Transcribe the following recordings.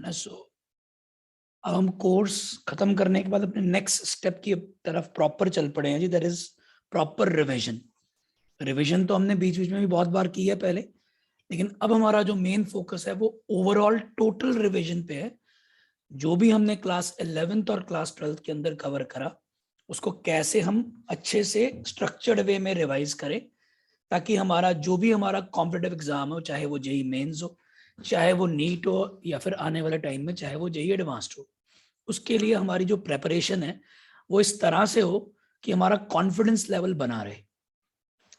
है ना। सो अब हम कोर्स खत्म करने के बाद अपने नेक्स्ट स्टेप की तरफ प्रॉपर चल पड़े हैं जी। That is proper revision. Revision तो हमने बीच बीच में भी बहुत बार की है पहले, लेकिन अब हमारा जो मेन फोकस है वो ओवरऑल टोटल रिविजन पे है। जो भी हमने क्लास 11th और क्लास 12th के अंदर कवर करा, उसको कैसे हम अच्छे से स्ट्रक्चर्ड वे में रिवाइज करें, ताकि हमारा जो भी हमारा कॉम्पिटिटिव एग्जाम हो, चाहे वो जेई मेंस हो, चाहे वो नीट हो, या फिर आने वाले टाइम में चाहे वो जेई एडवांस्ड हो, उसके लिए हमारी जो प्रेपरेशन है वो इस तरह से हो कि हमारा कॉन्फिडेंस लेवल बना रहे।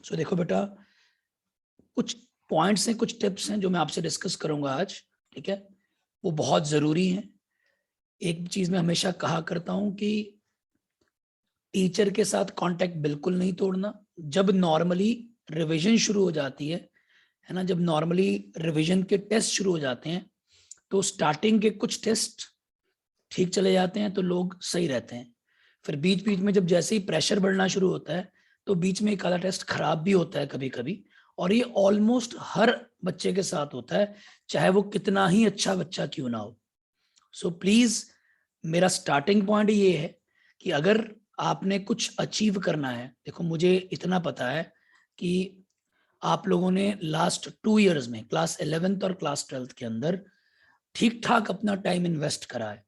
सो देखो बेटा, कुछ पॉइंट्स हैं, कुछ टिप्स हैं जो मैं आपसे डिस्कस करूंगा आज, ठीक है। वो बहुत ज़रूरी है। एक चीज़ मैं हमेशा कहा करता हूं कि टीचर के साथ कांटेक्ट बिल्कुल नहीं तोड़ना। जब नॉर्मली रिवीजन शुरू हो जाती है ना, जब नॉर्मली रिवीजन के टेस्ट शुरू हो जाते हैं, तो स्टार्टिंग के कुछ टेस्ट ठीक चले जाते हैं तो लोग सही रहते हैं। फिर बीच बीच में जब जैसे ही प्रेशर बढ़ना शुरू होता है, तो बीच में एक आधा टेस्ट खराब भी होता है कभी कभी, और ये ऑलमोस्ट हर बच्चे के साथ होता है, चाहे वो कितना ही अच्छा बच्चा क्यों ना हो। सो प्लीज, मेरा स्टार्टिंग पॉइंट ये है कि अगर आपने कुछ अचीव करना है, देखो मुझे इतना पता है कि आप लोगों ने लास्ट 2 इयर्स में क्लास 11th और क्लास 12th के अंदर ठीक ठाक अपना टाइम इन्वेस्ट करा है,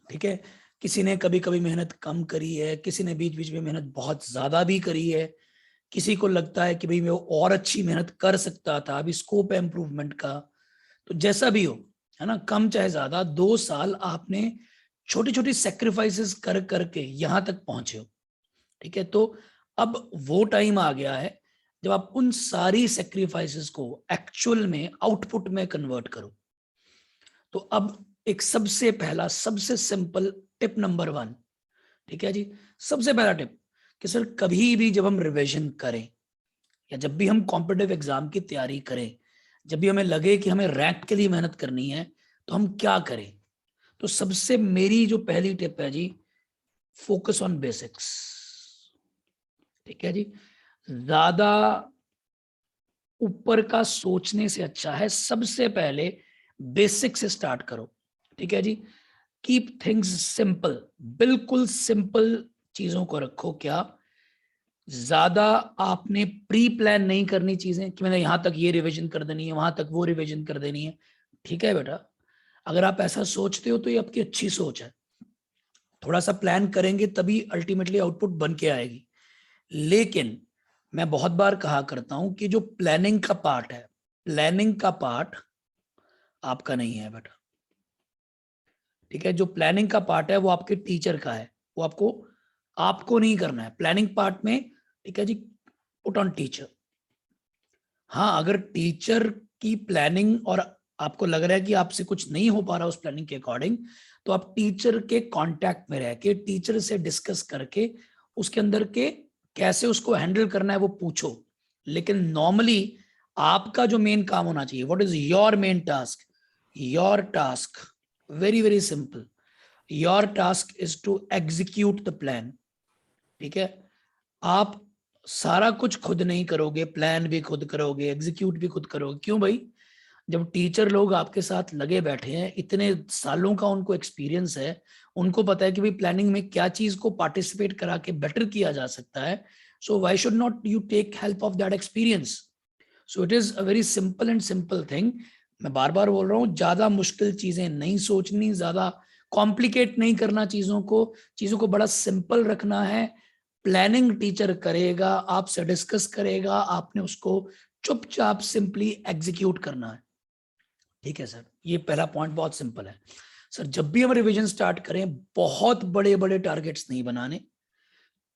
ठीक है। किसी ने कभी कभी मेहनत कम करी है, किसी ने बीच बीच में मेहनत बहुत ज्यादा भी करी है, किसी को लगता है कि भाई मैं और अच्छी मेहनत कर सकता था, अभी स्कोप है इम्प्रूवमेंट का। तो जैसा भी हो, है ना, कम चाहे ज्यादा, 2 साल आपने छोटी छोटी सेक्रीफाइसेस कर करके यहां तक पहुंचे हो, ठीक है। तो अब वो टाइम आ गया है जब आप उन सारी सेक्रीफाइसेस को एक्चुअल में आउटपुट में कन्वर्ट करो। तो अब एक सबसे पहला, सबसे सिंपल टिप नंबर 1, ठीक है जी। सबसे पहला टिप कि सर कभी भी जब हम रिवीजन करें, या जब भी हम कॉम्पिटिटिव एग्जाम की तैयारी करें, जब भी हमें लगे कि हमें रैंक के लिए मेहनत करनी है, तो हम क्या करें। तो सबसे मेरी जो पहली टिप है जी, फोकस ऑन बेसिक्स, ठीक है जी। ज्यादा ऊपर का सोचने से अच्छा है सबसे पहले बेसिक से स्टार्ट करो, ठीक है जी। कीप थिंग्स सिंपल, बिल्कुल सिंपल चीजों को रखो। क्या ज्यादा आपने प्री प्लान नहीं करनी चीजें कि मैंने यहां तक ये रिवीजन कर देनी है, वहां तक वो रिवीजन कर देनी है, ठीक है बेटा। अगर आप ऐसा सोचते हो तो ये आपकी अच्छी सोच है। थोड़ा सा प्लान करेंगे तभी अल्टीमेटली आउटपुट बन के आएगी। लेकिन मैं बहुत बार कहा करता हूं कि जो प्लानिंग का पार्ट है, प्लानिंग का पार्ट आपका नहीं है बेटा, ठीक है। जो प्लानिंग का पार्ट है वो आपके टीचर का है, वो आपको आपको नहीं करना है प्लानिंग पार्ट में, ठीक है जी। Put on teacher. हाँ, अगर टीचर की प्लानिंग और आपको लग रहा है कि आपसे कुछ नहीं हो पा रहा उस प्लानिंग के अकॉर्डिंग, तो आप टीचर के कांटेक्ट में रह के टीचर से डिस्कस करके उसके अंदर के कैसे उसको हैंडल करना है वो पूछो। लेकिन नॉर्मली आपका जो मेन काम होना चाहिए, what is your main task, your task very very simple, your task is to execute the plan, ठीक है। आप सारा कुछ खुद नहीं करोगे, प्लान भी खुद करोगे, एग्जीक्यूट भी खुद करोगे। क्यों भाई? जब टीचर लोग आपके साथ लगे बैठे हैं, इतने सालों का उनको एक्सपीरियंस है, उनको पता है कि भाई प्लानिंग में क्या चीज को पार्टिसिपेट करा के बेटर किया जा सकता है। So why should not you take help of that experience. So it is a very simple and simple thing. मैं बार बार बोल रहा हूँ, ज्यादा मुश्किल चीजें नहीं सोचनी, ज्यादा कॉम्प्लिकेट नहीं करना चीजों को बड़ा सिंपल रखना है। प्लानिंग टीचर करेगा, आपसे डिस्कस करेगा, आपने उसको चुपचाप सिंपली एग्जीक्यूट करना है, ठीक है सर। ये पहला पॉइंट बहुत सिंपल है सर। जब भी हम रिवीजन स्टार्ट करें, बहुत बड़े बड़े टारगेट्स नहीं बनाने,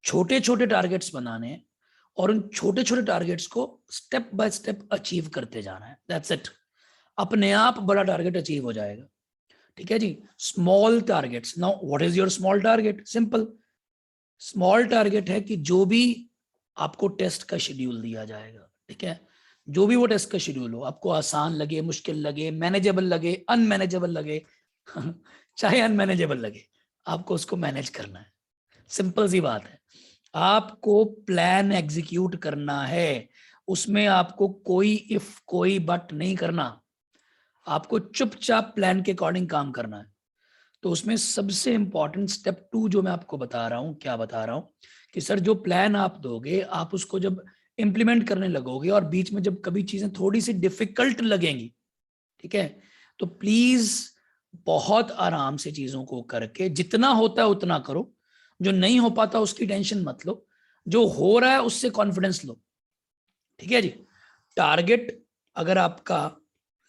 छोटे छोटे टारगेट्स बनाने हैं, और उन छोटे छोटे टारगेट्स को स्टेप बाय स्टेप अचीव करते जाना है। That's it. अपने आप बड़ा टारगेट अचीव हो जाएगा, ठीक है जी। Small targets. Now what is your small target? Simple. Small target है कि जो भी आपको टेस्ट का शेड्यूल दिया जाएगा, ठीक है, जो भी वो टेस्ट का शेड्यूल हो, आपको आसान लगे, मुश्किल लगे, मैनेजेबल लगे, अनमैनेजेबल लगे चाहे अनमैनेजेबल लगे, आपको उसको मैनेज करना है। सिंपल सी बात है। आपको प्लान एग्जीक्यूट करना है, उसमें आपको कोई इफ कोई बट नहीं करना। आपको चुपचाप प्लान के अकॉर्डिंग काम करना है। तो उसमें सबसे इंपॉर्टेंट स्टेप 2 जो मैं आपको बता रहा हूं, क्या बता रहा हूं कि सर जो प्लान आप दोगे, आप उसको जब इंप्लीमेंट करने लगोगे और बीच में जब कभी चीजें थोड़ी सी डिफिकल्ट लगेंगी, ठीक है, तो प्लीज बहुत आराम से चीजों को करके जितना होता है उतना करो। जो नहीं हो पाता उसकी टेंशन मत लो, जो हो रहा है उससे कॉन्फिडेंस लो। ठीक है जी। टारगेट अगर आपका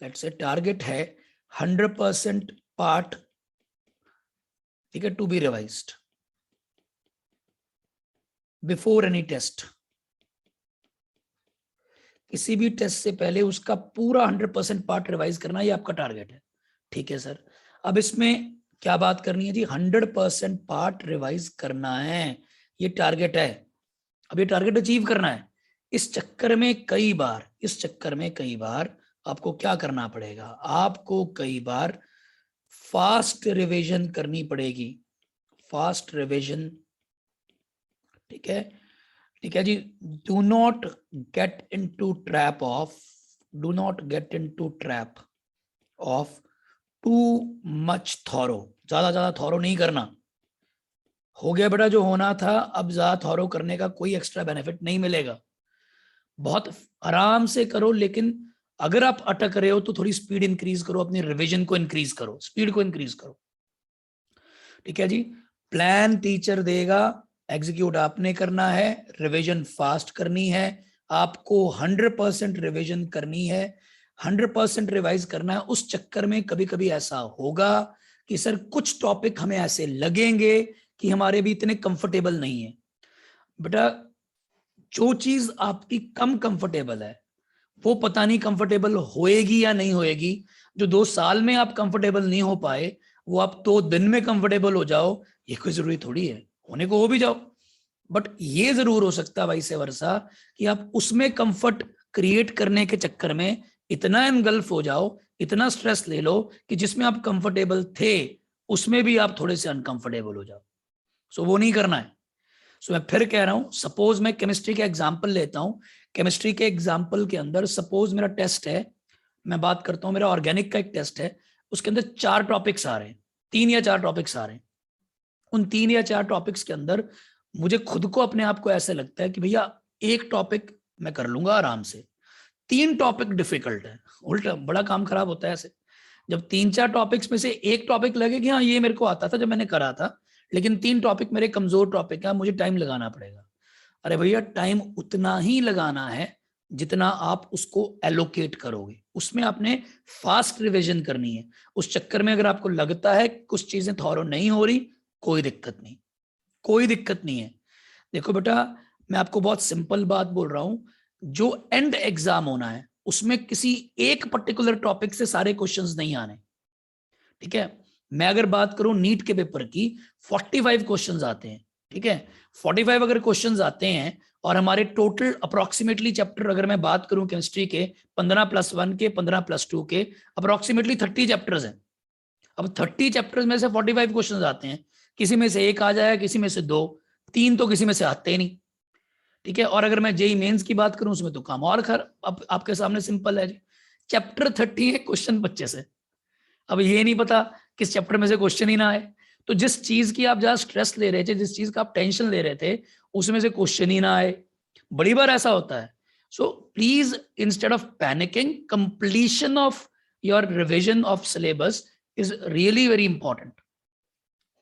लेट्स से टारगेट है 100% पार्ट, ठीक है, to be revised before any test, किसी भी टेस्ट से पहले उसका पूरा 100% पार्ट रिवाइज करना, ये आपका टारगेट है। ठीक है सर, अब इसमें क्या बात करनी है जी, 100% पार्ट रिवाइज करना है, ये टारगेट है। अब ये टारगेट अचीव करना है, इस चक्कर में कई बार आपको क्या करना पड़ेगा, आपको कई बार फास्ट रिवीजन करनी पड़ेगी, फास्ट रिवीजन। ठीक है, ठीक है जी। Do not get into trap of, do not get into trap of too much thorough, ज्यादा थॉरो नहीं करना। हो गया बेटा जो होना था, अब ज्यादा थॉरो करने का कोई एक्स्ट्रा बेनिफिट नहीं मिलेगा। बहुत आराम से करो, लेकिन अगर आप अटक रहे हो तो थोड़ी स्पीड इंक्रीज करो, अपनी रिवीजन को इंक्रीज करो, स्पीड को इंक्रीज करो। ठीक है जी। प्लान टीचर देगा, एग्जीक्यूट आपने करना है, रिवीजन फास्ट करनी है, आपको 100% रिवीजन करनी है, 100% रिवाइज करना है। उस चक्कर में कभी कभी ऐसा होगा कि सर कुछ टॉपिक हमें ऐसे लगेंगे कि हमारे भी इतने कंफर्टेबल नहीं है। बेटा जो चीज आपकी कम कंफर्टेबल है वो पता नहीं कंफर्टेबल होएगी या नहीं होएगी। जो 2 साल में आप कंफर्टेबल नहीं हो पाए, वो आप 2 दिन में कंफर्टेबल हो जाओ, ये कोई जरूरी थोड़ी है, होने को हो भी जाओ। बट ये जरूर हो सकता है वाइस वर्सा कि आप उसमें कंफर्ट क्रिएट करने के चक्कर में इतना एनगल्फ हो जाओ, इतना स्ट्रेस ले लो कि जिसमें आप कंफर्टेबल थे उसमें भी आप थोड़े से अनकंफर्टेबल हो जाओ। सो वो नहीं करना है। सो मैं फिर कह रहा हूं, सपोज मैं केमिस्ट्री का एग्जाम्पल लेता हूं, केमिस्ट्री के एग्जाम्पल के अंदर सपोज मेरा टेस्ट है, मैं बात करता हूं मेरा ऑर्गेनिक का एक टेस्ट है, उसके अंदर 4 टॉपिक्स आ रहे हैं, 3 या 4 टॉपिक्स आ रहे हैं। उन 3 या 4 टॉपिक्स के अंदर मुझे खुद को अपने आप को ऐसे लगता है कि भैया एक टॉपिक मैं कर लूंगा आराम से, 3 टॉपिक डिफिकल्ट है। उल्टा बड़ा काम खराब होता है ऐसे, जब 3-4 टॉपिक्स में से एक टॉपिक लगे कि हाँ ये मेरे को आता था जब मैंने करा था, लेकिन 3 टॉपिक मेरे कमजोर टॉपिक है, मुझे टाइम लगाना पड़ेगा। अरे भैया टाइम उतना ही लगाना है जितना आप उसको एलोकेट करोगे, उसमें आपने फास्ट रिवीजन करनी है। उस चक्कर में अगर आपको लगता है कुछ चीजें थॉरो नहीं हो रही, कोई दिक्कत नहीं, कोई दिक्कत नहीं है। देखो बेटा मैं आपको बहुत सिंपल बात बोल रहा हूं, जो एंड एग्जाम होना है उसमें किसी एक पर्टिकुलर टॉपिक से सारे क्वेश्चंस नहीं आने। ठीक है, मैं अगर बात करूं नीट के पेपर की, 45 क्वेश्चंस आते हैं। ठीक है, 45 अगर क्वेश्चंस आते हैं और हमारे टोटल अप्रोक्सीमेटली चैप्टर अगर मैं बात करूं केमिस्ट्री के 15+1 के 15+2 के अप्रोक्सीमेटली 30 चैप्टर्स हैं। अब 30 चैप्टर्स में से 45 क्वेश्चंस आते हैं, किसी में से एक आ जाएगा, किसी में से 2, 3 तो किसी में से आते ही नहीं। ठीक है, और अगर मैं जेई मेंस की बात करूं उसमें तो काम और खर आपके सामने सिंपल है जी, चैप्टर 30 है, क्वेश्चन 25 है। अब ये नहीं पता किस चैप्टर में से क्वेश्चन ही ना आए, तो जिस चीज की आप ज्यादा स्ट्रेस ले रहे थे, जिस चीज का आप टेंशन ले रहे थे, उसमें से क्वेश्चन ही ना आए। बड़ी बार ऐसा होता है। So please instead of panicking, completion of your revision of syllabus is really very important.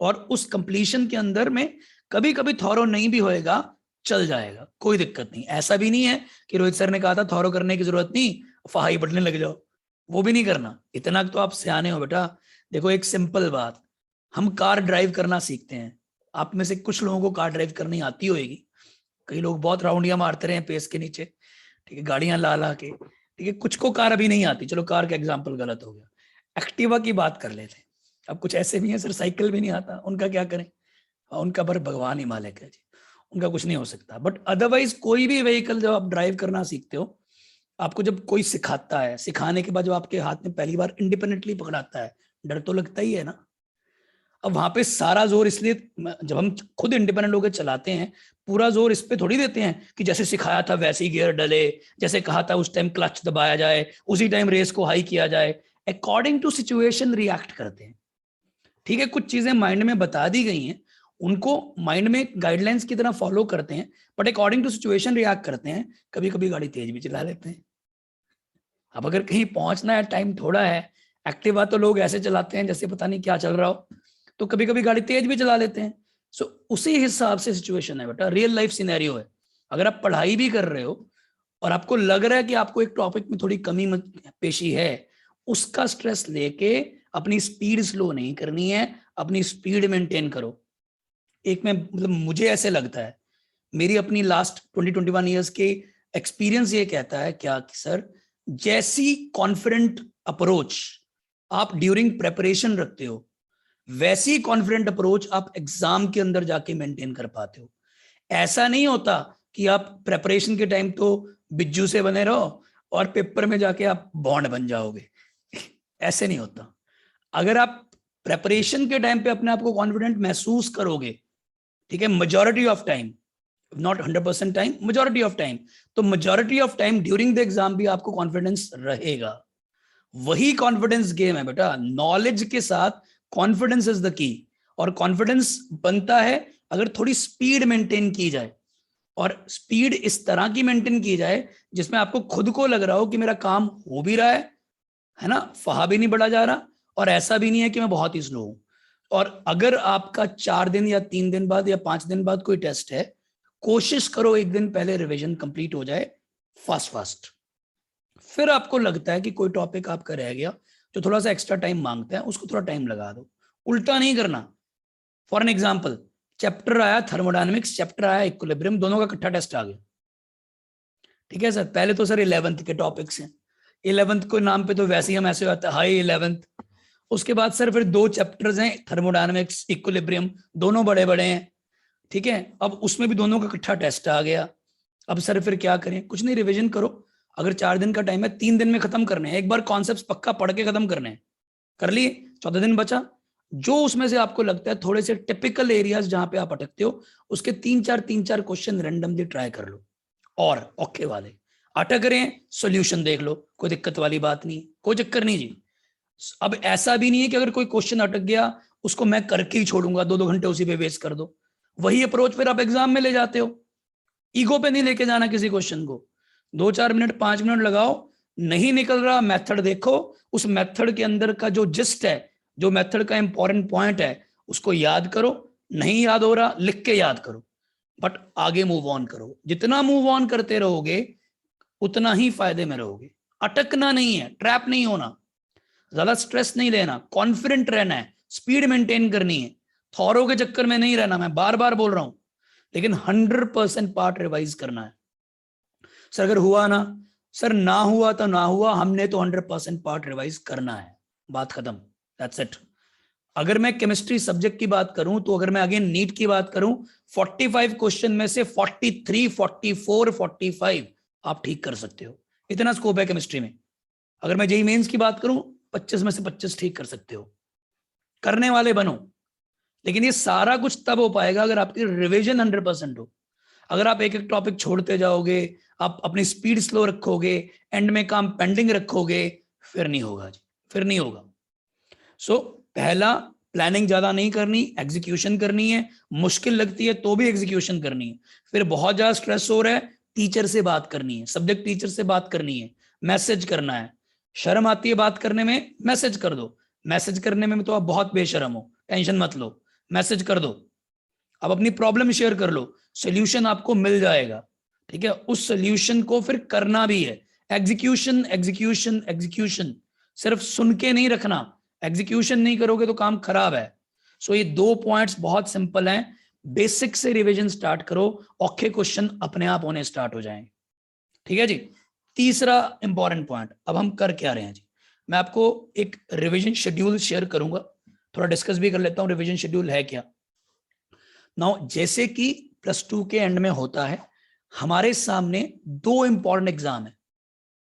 और उस कंप्लीशन के अंदर में कभी कभी थॉरो नहीं भी होएगा, चल जाएगा, कोई दिक्कत नहीं। ऐसा भी नहीं है कि रोहित सर ने कहा था थॉरो करने की जरूरत नहीं, फाही बढ़ने लग जाओ, वो भी नहीं करना। इतना तो आप सियाने हो बेटा। देखो एक सिंपल बात, हम कार ड्राइव करना सीखते हैं, आप में से कुछ लोगों को कार ड्राइव करनी आती होगी, कई लोग बहुत राउंडियां मारते रहे पेस के नीचे, ठीक है, गाड़ियां ला ला के। ठीक है, कुछ को कार अभी नहीं आती, चलो कार का एग्जाम्पल गलत हो गया, एक्टिवा की बात कर लेते हैं। अब कुछ ऐसे भी हैं सर साइकिल भी नहीं आता, उनका क्या करें, उनका पर भगवान ही मालिक है जी, उनका कुछ नहीं हो सकता। बट अदरवाइज कोई भी व्हीकल जब आप ड्राइव करना सीखते हो, आपको जब कोई सिखाता है, सिखाने के बाद जब आपके हाथ में पहली बार इंडिपेंडेंटली पकड़ाता है, डर तो लगता ही है ना। अब वहां पे सारा जोर इसलिए, जब हम खुद इंडिपेंडेंट होकर चलाते हैं, पूरा जोर इस पे थोड़ी देते हैं कि जैसे सिखाया था वैसे ही गियर डले, जैसे कहा था उस टाइम क्लच दबाया जाए, उसी टाइम रेस को हाई किया जाए। अकॉर्डिंग टू सिचुएशन रिएक्ट करते हैं। ठीक है, कुछ चीजें माइंड में बता दी गई हैं, उनको माइंड में गाइडलाइंस की तरह फॉलो करते हैं, but according to situation react करते हैं। कभी कभी गाड़ी तेज भी चला लेते हैं। अब अगर कहीं पहुंचना है, टाइम थोड़ा है, एक्टिवा तो लोग ऐसे चलाते हैं जैसे पता नहीं क्या चल रहा हो, तो कभी कभी गाड़ी तेज भी चला लेते हैं। सो उसी हिसाब से सिचुएशन है बेटा, रियल लाइफ सिनेरियो है। अगर आप पढ़ाई भी कर रहे हो और आपको लग रहा है कि आपको एक टॉपिक में थोड़ी कमी पेशी है, उसका स्ट्रेस लेके अपनी स्पीड स्लो नहीं करनी है, अपनी स्पीड मेंटेन करो। एक में मतलब मुझे ऐसे लगता है, मेरी अपनी लास्ट 20-21 ईयर्स के एक्सपीरियंस ये कहता है क्या कि सर, जैसी कॉन्फिडेंट अप्रोच आप ड्यूरिंग प्रेपरेशन रखते हो, वैसी कॉन्फिडेंट अप्रोच आप एग्जाम के अंदर जाके मेंटेन कर पाते हो। ऐसा नहीं होता कि आप प्रेपरेशन के टाइम तो बिज्जू से बने रहो और पेपर में जाके आप बॉन्ड बन जाओगे। ऐसे नहीं होता। अगर आप प्रेपरेशन के टाइम पे अपने आप को कॉन्फिडेंट महसूस करोगे, ठीक है, majority of time, not 100% time, majority of time, तो majority of time during the exam भी आपको कॉन्फिडेंस रहेगा। वही कॉन्फिडेंस गेम है बेटा। नॉलेज के साथ कॉन्फिडेंस इज द की। और कॉन्फिडेंस बनता है अगर थोड़ी स्पीड मेंटेन की जाए, और स्पीड इस तरह की मेंटेन की जाए जिसमें आपको खुद को लग रहा हो कि मेरा काम हो भी रहा है ना, फहा भी नहीं बढ़ा जा रहा, और ऐसा भी नहीं है कि मैं बहुत ही स्लो हूं। और अगर आपका 4 दिन या 3 दिन बाद या 5 दिन बाद कोई टेस्ट है, कोशिश करो एक दिन पहले रिवीजन कंप्लीट हो जाए, फास्ट। फिर आपको लगता है कि कोई टॉपिक आपका रह गया जो थोड़ा सा एक्स्ट्रा टाइम मांगता है, उसको थोड़ा टाइम लगा दो। उल्टा नहीं करना। फॉर एन एग्जाम्पल, चैप्टर आया थर्मोडायनेमिक्स, चैप्टर आया इक्विलिब्रियम, दोनों का इकट्ठा टेस्ट आ गया। ठीक है सर, पहले तो सर 11th के टॉपिक्स हैं, 11th को नाम पे तो वैसे ही हम ऐसे होता है हाई 11th। उसके बाद सर फिर 2 चैप्टर्स हैं, थर्मोडायनेमिक्स इक्विलिब्रियम, दोनों बड़े बड़े हैं। ठीक है, अब उसमें भी दोनों का इकट्ठा टेस्ट आ गया। अब सर फिर क्या करें? कुछ नहीं, रिवीजन करो। अगर 4 दिन का टाइम है, 3 दिन में खत्म करने हैं, एक बार कॉन्सेप्ट पक्का पढ़ के खत्म करने हैं, कर लिए, 14 दिन बचा। जो उसमें से आपको लगता है थोड़े से टिपिकल एरियाज जहां पे आप अटकते हो, उसके 3-4 क्वेश्चन रैंडमली ट्राई कर लो। और औखे वाले अटक रहे हैं, सोल्यूशन देख लो, कोई दिक्कत वाली बात नहीं, कोई चक्कर नहीं जी। अब ऐसा भी नहीं है कि अगर कोई क्वेश्चन अटक गया उसको मैं करके ही छोड़ूंगा, 2-2 घंटे उसी पे वेस्ट कर दो। वही अप्रोच फिर आप एग्जाम में ले जाते हो। ईगो पे नहीं लेके जाना किसी क्वेश्चन को। 2-4 मिनट 5 मिनट लगाओ, नहीं निकल रहा मेथड देखो, उस मेथड के अंदर का जो जिस्ट है, जो मेथड का इंपॉर्टेंट पॉइंट है, उसको याद करो। नहीं याद हो रहा, लिख के याद करो, बट आगे मूव ऑन करो। जितना मूव ऑन करते रहोगे उतना ही फायदे में रहोगे। अटकना नहीं है, ट्रैप नहीं होना, ज्यादा स्ट्रेस नहीं लेना, कॉन्फिडेंट रहना है, स्पीड मेंटेन करनी है, थॉरो के चक्कर में नहीं रहना। मैं बार बार बोल रहा हूं, लेकिन 100% पार्ट रिवाइज करना है। सर अगर हुआ ना, सर ना हुआ तो ना हुआ, हमने तो 100% पार्ट रिवाइज करना है, बात खत्म, दैट्स इट। अगर मैं केमिस्ट्री सब्जेक्ट की बात करूं, तो अगर मैं अगेन नीट की बात करूं, 45 क्वेश्चन में से 43, 44, 45 आप ठीक कर सकते हो, इतना स्कोप है केमिस्ट्री में। अगर मैं जेईई मेंस की बात करूं, 25 में से 25 ठीक कर सकते हो। करने वाले बनो। लेकिन ये सारा कुछ तब हो पाएगा अगर आपकी रिवीजन 100% हो। अगर आप एक एक टॉपिक छोड़ते जाओगे, आप अपनी स्पीड स्लो रखोगे, एंड में काम पेंडिंग रखोगे, फिर नहीं होगा जी, फिर नहीं होगा। सो पहला, प्लानिंग ज्यादा नहीं करनी, एग्जीक्यूशन करनी है। मुश्किल लगती है तो भी एग्जीक्यूशन करनी है। फिर बहुत ज्यादा स्ट्रेस हो रहा है, टीचर से बात करनी है, सब्जेक्ट टीचर से बात करनी है, मैसेज करना है। शर्म आती है बात करने में, मैसेज कर दो। मैसेज करने में तो आप बहुत बेशर्म हो, टेंशन मत लो, मैसेज कर दो। अब अपनी प्रॉब्लम शेयर कर लो, सोल्यूशन आपको मिल जाएगा। ठीक है, उस सोल्यूशन को फिर करना भी है। एग्जीक्यूशन एग्जीक्यूशन एग्जीक्यूशन, सिर्फ सुन के नहीं रखना, एग्जीक्यूशन नहीं करोगे तो काम खराब है। सो ये 2 पॉइंट्स बहुत सिंपल हैं। बेसिक से रिवीजन स्टार्ट करो, औखे क्वेश्चन अपने आप होने स्टार्ट हो जाएंगे। ठीक है जी। तीसरा इंपॉर्टेंट पॉइंट, अब हम कर क्या रहे हैं जी, मैं आपको एक रिवीजन शेड्यूल शेयर करूंगा, थोड़ा डिस्कस भी कर लेता हूं रिवीजन शेड्यूल है क्या। नाउ जैसे कि +2 के एंड में होता है, हमारे सामने 2 इंपॉर्टेंट एग्जाम है,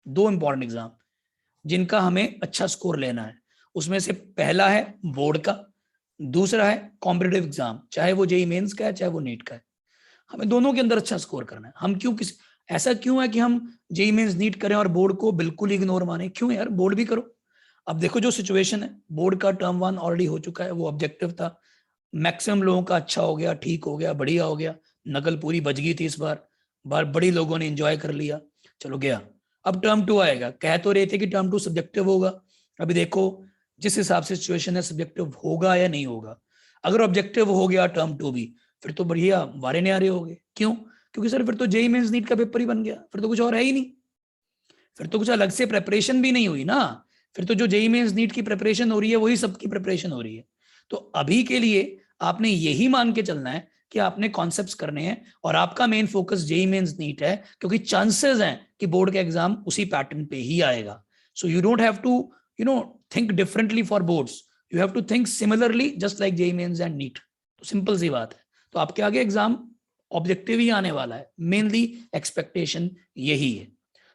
2 इंपॉर्टेंट एग्जाम जिनका हमें अच्छा स्कोर लेना है। उसमें से पहला है बोर्ड का, दूसरा है कॉम्पिटिटिव एग्जाम, चाहे वो जेईई मेंस का है चाहे वो नीट का है। हमें दोनों के अंदर अच्छा स्कोर करना है। हम क्यों ऐसा क्यों है कि हम जेईई मेंस नीट करें और बोर्ड को बिल्कुल इग्नोर माने? क्यों यार, बोर्ड भी करो। अब देखो जो सिचुएशन है, बोर्ड का टर्म 1 ऑलरेडी हो चुका है, वो ऑब्जेक्टिव था, मैक्सिमम लोगों का अच्छा हो गया, ठीक हो गया, बढ़िया हो गया, नकल पूरी बच गई थी इस बार बड़ी लोगों ने एंजॉय कर लिया, चलो गया। अब टर्म 2 आएगा, कह तो रहे थे कि टर्म 2 सब्जेक्टिव होगा, अभी देखो जिस हिसाब से सिचुएशन है सब्जेक्टिव होगा या नहीं होगा। अगर ऑब्जेक्टिव हो गया टर्म 2 भी, फिर तो बढ़िया वारे न्यारे हो गए। क्यों? क्योंकि सर फिर तो जेईई मेंस नीट का पेपर ही बन गया, फिर तो कुछ और है ही नहीं, फिर तो कुछ अलग से प्रेपरेशन भी नहीं हुई ना, फिर तो जो जेईई मेंस नीट की प्रिपरेशन हो रही है वही सबकी प्रिपरेशन हो रही है। तो अभी के लिए आपने यही मान के चलना है कि आपने कॉन्सेप्ट्स करने हैं और आपका main focus JEE mains NEET है, क्योंकि चांसेस हैं कि बोर्ड का एग्जाम उसी पैटर्न पे ही आएगा। So you don't have to think differently for boards, you have to think similarly just like JEE mains and NEET. तो सिंपल सी बात है, तो आपके आगे एग्जाम ऑब्जेक्टिव ही आने वाला है, मेनली एक्सपेक्टेशन यही है।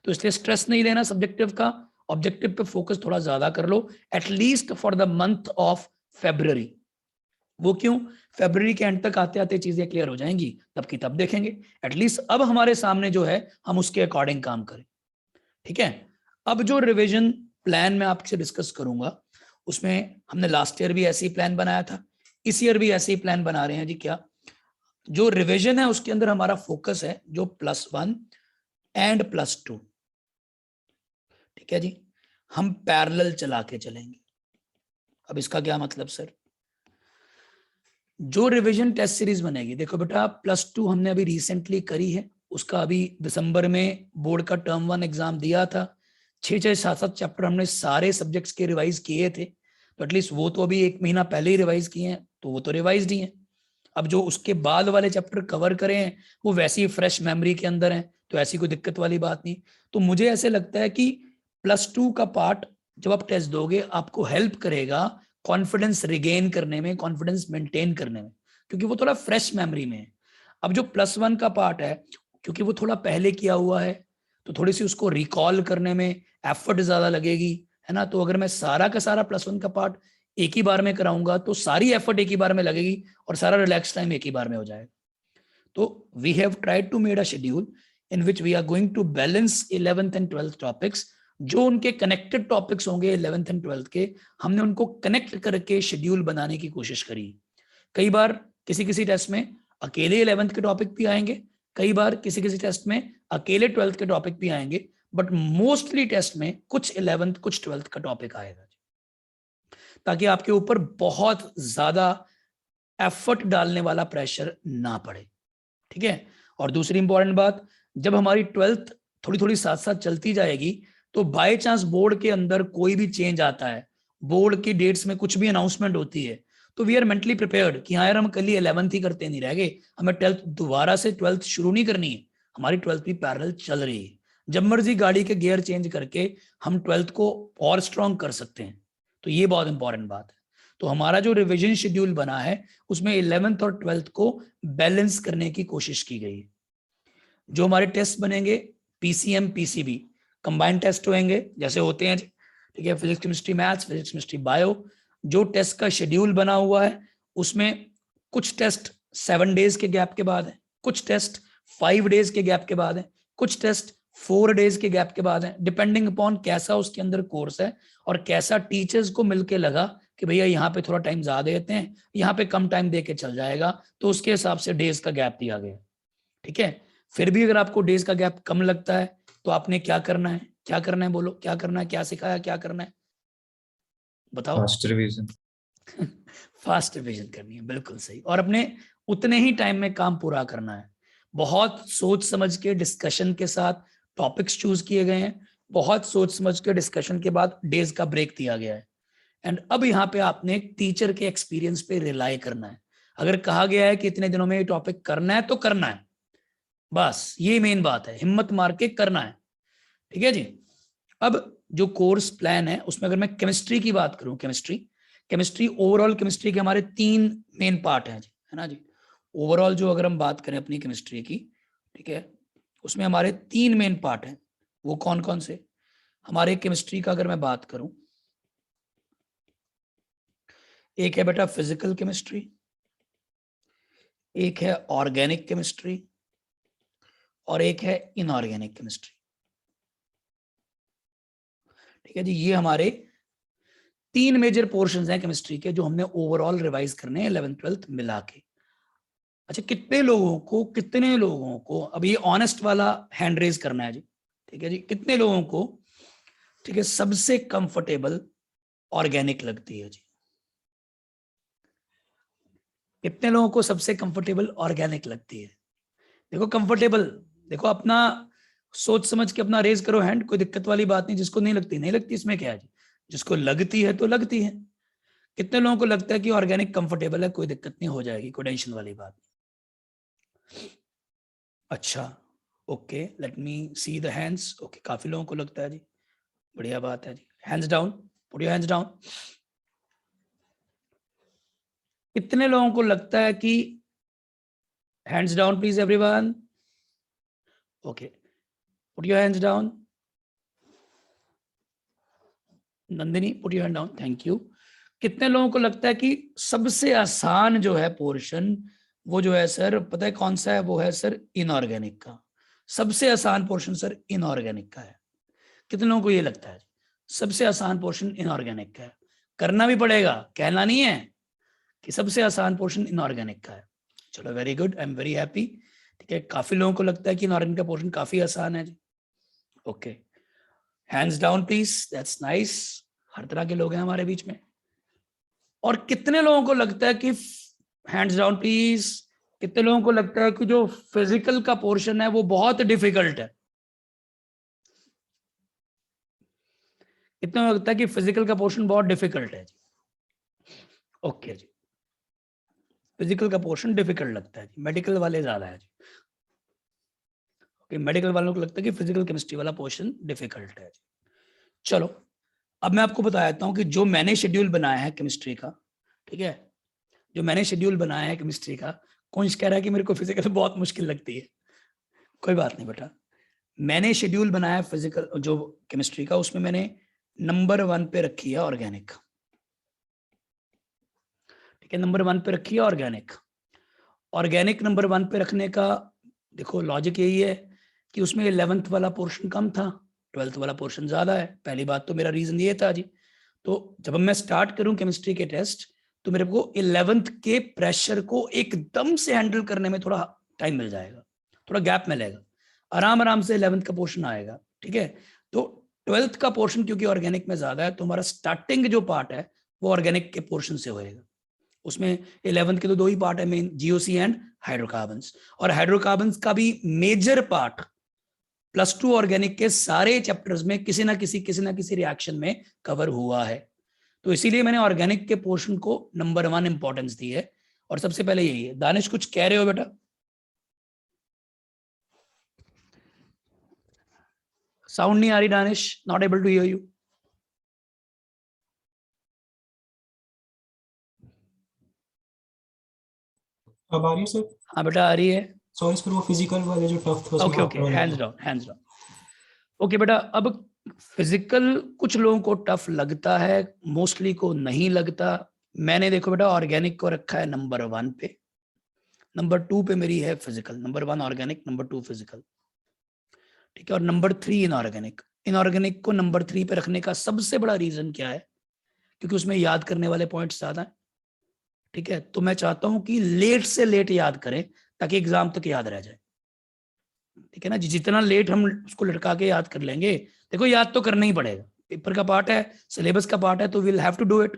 तो इसलिए स्ट्रेस नहीं लेना सब्जेक्टिव का, ऑब्जेक्टिव पे फोकस थोड़ा ज्यादा कर लो, at least for the month of February. वो क्यों? फरवरी के एंड तक आते आते चीजें क्लियर हो जाएंगी, तब की तब देखेंगे। एटलीस्ट अब हमारे सामने जो है हम उसके अकॉर्डिंग काम करें, ठीक है। अब जो रिवीजन प्लान मैं आपसे डिस्कस करूंगा, उसमें हमने लास्ट ईयर भी ऐसे ही प्लान बनाया था, इस ईयर भी ऐसे ही प्लान बना रहे हैं जी। क्या जो रिवीजन है उसके अंदर हमारा फोकस है जो +1 एंड +2, ठीक है जी, हम पैरेलल चला के चलेंगे। अब इसका क्या मतलब सर? जो रिवीजन टेस्ट सीरीज बनेगी, देखो बेटा +2 हमने अभी रिसेंटली करी है, उसका अभी दिसंबर में बोर्ड का टर्म 1 एग्जाम दिया था, 6-7 चैप्टर हमने सारे सब्जेक्ट्स के रिवाइज किए थे, तो एटलीस्ट वो तो अभी 1 महीना पहले ही रिवाइज किए हैं, तो वो तो रिवाइज ही हैं। अब जो उसके बाद वाले चैप्टर कवर करे हैं वो वैसे ही फ्रेश मेमोरी के अंदर हैं, तो ऐसी कोई दिक्कत वाली बात नहीं। तो मुझे ऐसे लगता है कि +2 का पार्ट जब आप टेस्ट दोगे आपको हेल्प करेगा कॉन्फिडेंस रिगेन करने में, कॉन्फिडेंस मेंटेन करने में, क्योंकि वो थोड़ा फ्रेश मेमोरी में है। अब जो +1 का पार्ट है, क्योंकि वो थोड़ा पहले किया हुआ है, तो थोड़ी सी उसको रिकॉल करने में एफर्ट ज्यादा लगेगी, है ना। तो अगर मैं सारा का सारा +1 का पार्ट एक ही बार में कराऊंगा तो सारी एफर्ट एक ही बार में लगेगी और सारा रिलैक्स टाइम एक ही बार में हो जाएगा। तो we have tried to made a schedule in which we are going to balance 11th and 12th topics, जो उनके कनेक्टेड टॉपिक्स होंगे 11th एंड 12th के, हमने उनको कनेक्ट करके शेड्यूल बनाने की कोशिश करी। कई बार किसी किसी टेस्ट में अकेले 11th के टॉपिक भी आएंगे, कई बार किसी किसी टेस्ट में अकेले 12th के टॉपिक भी आएंगे, बट मोस्टली टेस्ट में कुछ 11th कुछ 12th का टॉपिक आएगा, ताकि आपके ऊपर बहुत ज्यादा एफर्ट डालने वाला प्रेशर ना पड़े, ठीक है। और दूसरी इंपॉर्टेंट बात, जब हमारी 12th थोड़ी थोड़ी साथ साथ चलती जाएगी, तो बाय चांस बोर्ड के अंदर कोई भी चेंज आता है, बोर्ड की डेट्स में कुछ भी अनाउंसमेंट होती है, तो वी आर मेंटली प्रिपेयर्ड कि हाँ यार हम कल ही 11th ही करते नहीं रह गए, हमें 12th दोबारा से 12th शुरू नहीं करनी है, हमारी 12th भी पैरेलल चल रही है, जब मर्जी गाड़ी के गियर चेंज करके हम 12th को और स्ट्रॉन्ग कर सकते हैं। तो ये बहुत इंपॉर्टेंट बात है। तो हमारा जो रिवीजन शेड्यूल बना है उसमें 11th और 12th को बैलेंस करने की कोशिश की गई है। जो हमारे टेस्ट बनेंगे पीसीएम पीसीबी कंबाइंड टेस्ट होंगे जैसे होते हैं, ठीक है, physics chemistry maths, physics chemistry bio. जो टेस्ट का शेड्यूल बना हुआ है उसमें कुछ टेस्ट 7 डेज के गैप के बाद है, कुछ टेस्ट 5 डेज के गैप के बाद है, कुछ टेस्ट 4 डेज के गैप के बाद है, डिपेंडिंग अपॉन कैसा उसके अंदर कोर्स है और कैसा टीचर्स को मिलके लगा कि भैया यहाँ पे थोड़ा टाइम ज्यादा देते हैं, यहाँ पे कम टाइम दे के चल जाएगा, तो उसके हिसाब से डेज का गैप दिया गया, ठीक है। फिर भी अगर आपको डेज का गैप कम लगता है तो आपने क्या करना है, क्या करना है, बोलो क्या करना है, क्या सिखाया, क्या करना है बताओ? Fast revision. फास्ट रिवीजन करनी है, बिल्कुल सही, और अपने उतने ही टाइम में काम पूरा करना है। बहुत सोच समझ के डिस्कशन के साथ टॉपिक्स चूज किए गए हैं, बहुत सोच समझ के डिस्कशन के बाद डेज का ब्रेक दिया गया है। एंड अब यहाँ पे आपने एक टीचर के एक्सपीरियंस पे रिलाई करना है। अगर कहा गया है कि इतने दिनों में ये टॉपिक करना है तो करना है, बस ये मेन बात है, हिम्मत मार के करना है, ठीक है जी। अब जो कोर्स प्लान है उसमें अगर मैं केमिस्ट्री की बात करूं, केमिस्ट्री ओवरऑल केमिस्ट्री के हमारे 3 मेन पार्ट हैं जी, है ना जी। ओवरऑल जो अगर हम बात करें अपनी केमिस्ट्री की, ठीक है, उसमें हमारे 3 मेन पार्ट हैं। वो कौन कौन से? हमारे केमिस्ट्री का अगर मैं बात करूं, एक है बेटा फिजिकल केमिस्ट्री, एक है ऑर्गेनिक केमिस्ट्री और एक है इनऑर्गेनिक केमिस्ट्री, ठीक है जी। ये हमारे 3 मेजर पोर्शंस हैं केमिस्ट्री के जो हमने ओवरऑल रिवाइज करने हैं 11th 12th मिला के। अच्छा, कितने लोगों को अब ये ऑनेस्ट वाला हैंड रेज करना है जी, ठीक है जी, कितने लोगों को, ठीक है, सबसे कंफर्टेबल ऑर्गेनिक लगती है जी? कितने लोगों को सबसे कंफर्टेबल ऑर्गेनिक लगती है? देखो कंफर्टेबल, देखो अपना सोच समझ के अपना रेज करो हैंड, कोई दिक्कत वाली बात नहीं। जिसको नहीं लगती नहीं लगती, इसमें क्या है जी, जिसको लगती है तो लगती है। कितने लोगों को लगता है कि ऑर्गेनिक कंफर्टेबल है, कोई दिक्कत नहीं, हो जाएगी, कोई टेंशन वाली बात नहीं। अच्छा, okay, let me see the hands. Okay, काफी लोगों को लगता है जी, बढ़िया बात है जी। Hands down, put your hands down. कितने लोगों को लगता है कि, hands down please everyone. Okay, put your hands down. Nandini, put your hand down, thank you. कितने लोगों को लगता है कि सबसे आसान जो है पोर्शन, वो जो है सर पता है कौन सा है? वो है सर इनऑर्गेनिक का। सबसे आसान पोर्शन सर इनऑर्गेनिक का है। कितने लोगों को ये लगता है सबसे आसान पोर्शन इनऑर्गेनिक का है? करना भी पड़ेगा, कहना नहीं है कि सबसे आसान पोर्शन इनऑर्गेनिक का है। चलो, very good, I am very happy. ठीक है, काफी लोगों को लगता है कि इनऑर्गेनिक का पोर्शन काफी आसान है जी। Okay, hands down please, that's nice. हर तरह के लोग हैं हमारे बीच में। और कितने लोगों को लगता है कि, हैंड्स डाउन प्लीज, कितने लोगों को लगता है कि जो फिजिकल का पोर्शन है वो बहुत डिफिकल्ट है? कितने लोगों को लगता है कि फिजिकल का पोर्शन बहुत डिफिकल्ट है जी? ओके जी, फिजिकल का पोर्शन डिफिकल्ट लगता है जी, मेडिकल वाले ज्यादा है जी। ओके, मेडिकल वालों को लगता है कि फिजिकल केमिस्ट्री वाला पोर्शन डिफिकल्ट है जी। चलो, अब मैं आपको बता देता हूं कि जो मैंने शेड्यूल बनाया है केमिस्ट्री का, ठीक है, जो मैंने शेड्यूल बनाया है केमिस्ट्री का, कौन कह रहा है कि मेरे को फिजिकल बहुत मुश्किल लगती है? कोई बात नहीं बेटा, मैंने शेड्यूल बनाया फिजिकल जो केमिस्ट्री का, उसमें मैंने नंबर 1 पे रखी है ऑर्गेनिक। ठीक है, नंबर 1 पे रखी है ऑर्गेनिक। ऑर्गेनिक नंबर 1 पे रखने का देखो लॉजिक यही है कि उसमें 11th वाला पोर्शन कम था, 12th वाला पोर्शन ज्यादा है। पहली बात तो मेरा रीजन ये था जी। तो जब मैं स्टार्ट करूं केमिस्ट्री के टेस्ट, तो मेरे को 11th के प्रेशर को एकदम से हैंडल करने में थोड़ा टाइम मिल जाएगा, थोड़ा गैप मिलेगा, आराम आराम से 11th का पोर्शन आएगा। ठीक है, तो 12th का पोर्शन क्योंकि ऑर्गेनिक में ज्यादा है, तो हमारा स्टार्टिंग जो पार्ट है वो ऑर्गेनिक के पोर्शन से होएगा। उसमें 11th के तो 2 ही पार्ट है मेन, जीओसी एंड हाइड्रोकार्बन्स। और हाइड्रोकार्बन्स का भी मेजर पार्ट +2 ऑर्गेनिक के सारे चैप्टर्स में किसी ना किसी रिएक्शन में कवर हुआ है। तो इसीलिए मैंने ऑर्गेनिक के पोर्शन को नंबर 1 इंपॉर्टेंस दी है, और सबसे पहले यही है। दानिश कुछ कह रहे हो बेटा? साउंड नहीं आ रही Danish, not able to hear you. अब आ रही है सर? हाँ बेटा, आ रही है। सॉरी सर, वो फिजिकल वाले जो टफ था okay okay, hands down, hands down. Okay बेटा, अब फिजिकल कुछ लोगों को टफ लगता है, मोस्टली को नहीं लगता। मैंने देखो बेटा ऑर्गेनिक को रखा है नंबर 1 पे, नंबर 2 पे मेरी है physical, number 1 organic, number 2 physical. ठीक है, और नंबर 3 इनऑर्गेनिक। इनऑर्गेनिक को नंबर 3 पे रखने का सबसे बड़ा रीजन क्या है? क्योंकि उसमें याद करने वाले पॉइंट्स ज्यादा है। ठीक है, तो मैं चाहता हूं कि लेट से लेट याद करें ताकि एग्जाम तक याद रह जाए। ठीक है ना, जितना लेट हम उसको लटका के याद कर लेंगे, देखो याद तो करना ही पड़ेगा, पेपर का पार्ट है, सिलेबस का पार्ट है, तो will have to do it.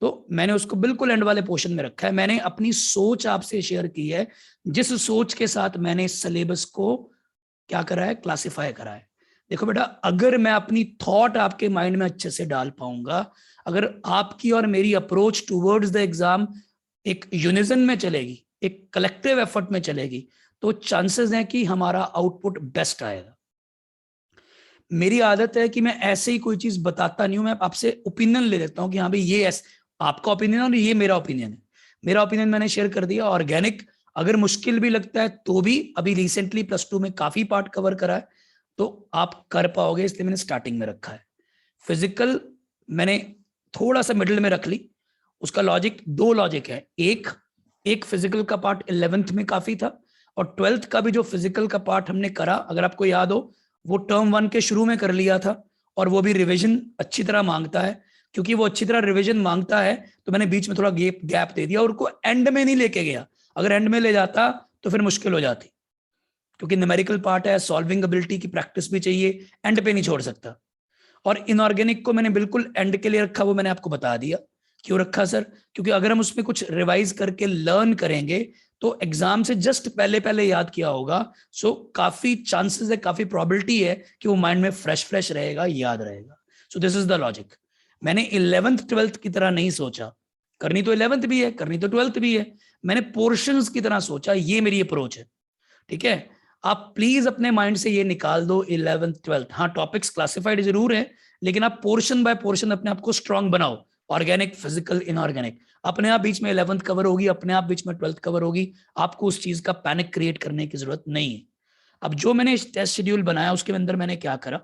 तो मैंने उसको बिल्कुल एंड वाले पोर्शन में रखा है। मैंने अपनी सोच आपसे शेयर की है, जिस सोच के साथ मैंने सिलेबस को क्या करा है, क्लासिफाई करा है। देखो बेटा, अगर मैं अपनी थॉट आपके माइंड में अच्छे से डाल पाऊंगा, अगर आपकी और मेरी अप्रोच टूवर्ड्स द एग्जाम एक यूनिजन में चलेगी, एक कलेक्टिव एफर्ट में चलेगी, तो चांसेस हैं कि हमारा आउटपुट बेस्ट आएगा। मेरी आदत है कि मैं ऐसे ही कोई चीज बताता नहीं हूं, मैं आपसे ओपिनियन ले लेता हूं कि हाँ भाई ये आपका ओपिनियन है और ये मेरा ओपिनियन है। मेरा ओपिनियन मैंने शेयर कर दिया। ऑर्गेनिक अगर मुश्किल भी लगता है तो भी, अभी रिसेंटली +2 में काफी पार्ट कवर करा है, तो आप कर पाओगे, इसलिए मैंने स्टार्टिंग में रखा है। फिजिकल मैंने थोड़ा सा मिडिल में रख ली। उसका लॉजिक, 2 लॉजिक है। एक फिजिकल का पार्ट 11th में काफी था, और 12th का भी जो फिजिकल का पार्ट हमने करा, अगर आपको याद हो, वो टर्म 1 के शुरू में कर लिया था, और वो भी रिवीजन अच्छी तरह मांगता है। क्योंकि वो अच्छी तरह रिवीजन मांगता है, तो मैंने बीच में थोड़ा गैप दे दिया और उसको एंड में नहीं लेके गया। अगर एंड में ले जाता तो फिर मुश्किल हो जाती, क्योंकि न्यूमेरिकल पार्ट है, सॉल्विंग एबिलिटी की प्रैक्टिस भी चाहिए, एंड पे नहीं छोड़ सकता। और इनऑर्गेनिक को मैंने बिल्कुल एंड के लिए रखा, वो मैंने आपको बता दिया क्यों रखा सर, क्योंकि अगर हम उसमें कुछ रिवाइज करके लर्न करेंगे तो एग्जाम से जस्ट पहले पहले याद किया होगा, सो काफी चांसेस है, काफी प्रोबेबिलिटी है कि वो माइंड में फ्रेश फ्रेश रहेगा, याद रहेगा। सो दिस इज द लॉजिक। मैंने 11th 12th की तरह नहीं सोचा, करनी तो 11th भी है, करनी तो 12th भी है, मैंने पोर्शंस की तरह सोचा, ये मेरी अप्रोच है। ठीक है, आप प्लीज अपने माइंड से ये निकाल दो 11th 12th, हाँ टॉपिक्स क्लासिफाइड जरूर है, लेकिन आप पोर्शन बाय पोर्शन अपने आप को स्ट्रांग बनाओ, ऑर्गेनिक, फिजिकल, इनऑर्गेनिक, अपने आप बीच में 11th कवर होगी, अपने आप बीच में 12th कवर होगी, आपको उस चीज का पैनिक क्रिएट करने की जरूरत नहीं है। अब जो मैंने टेस्ट शेड्यूल बनाया उसके अंदर मैंने क्या करा,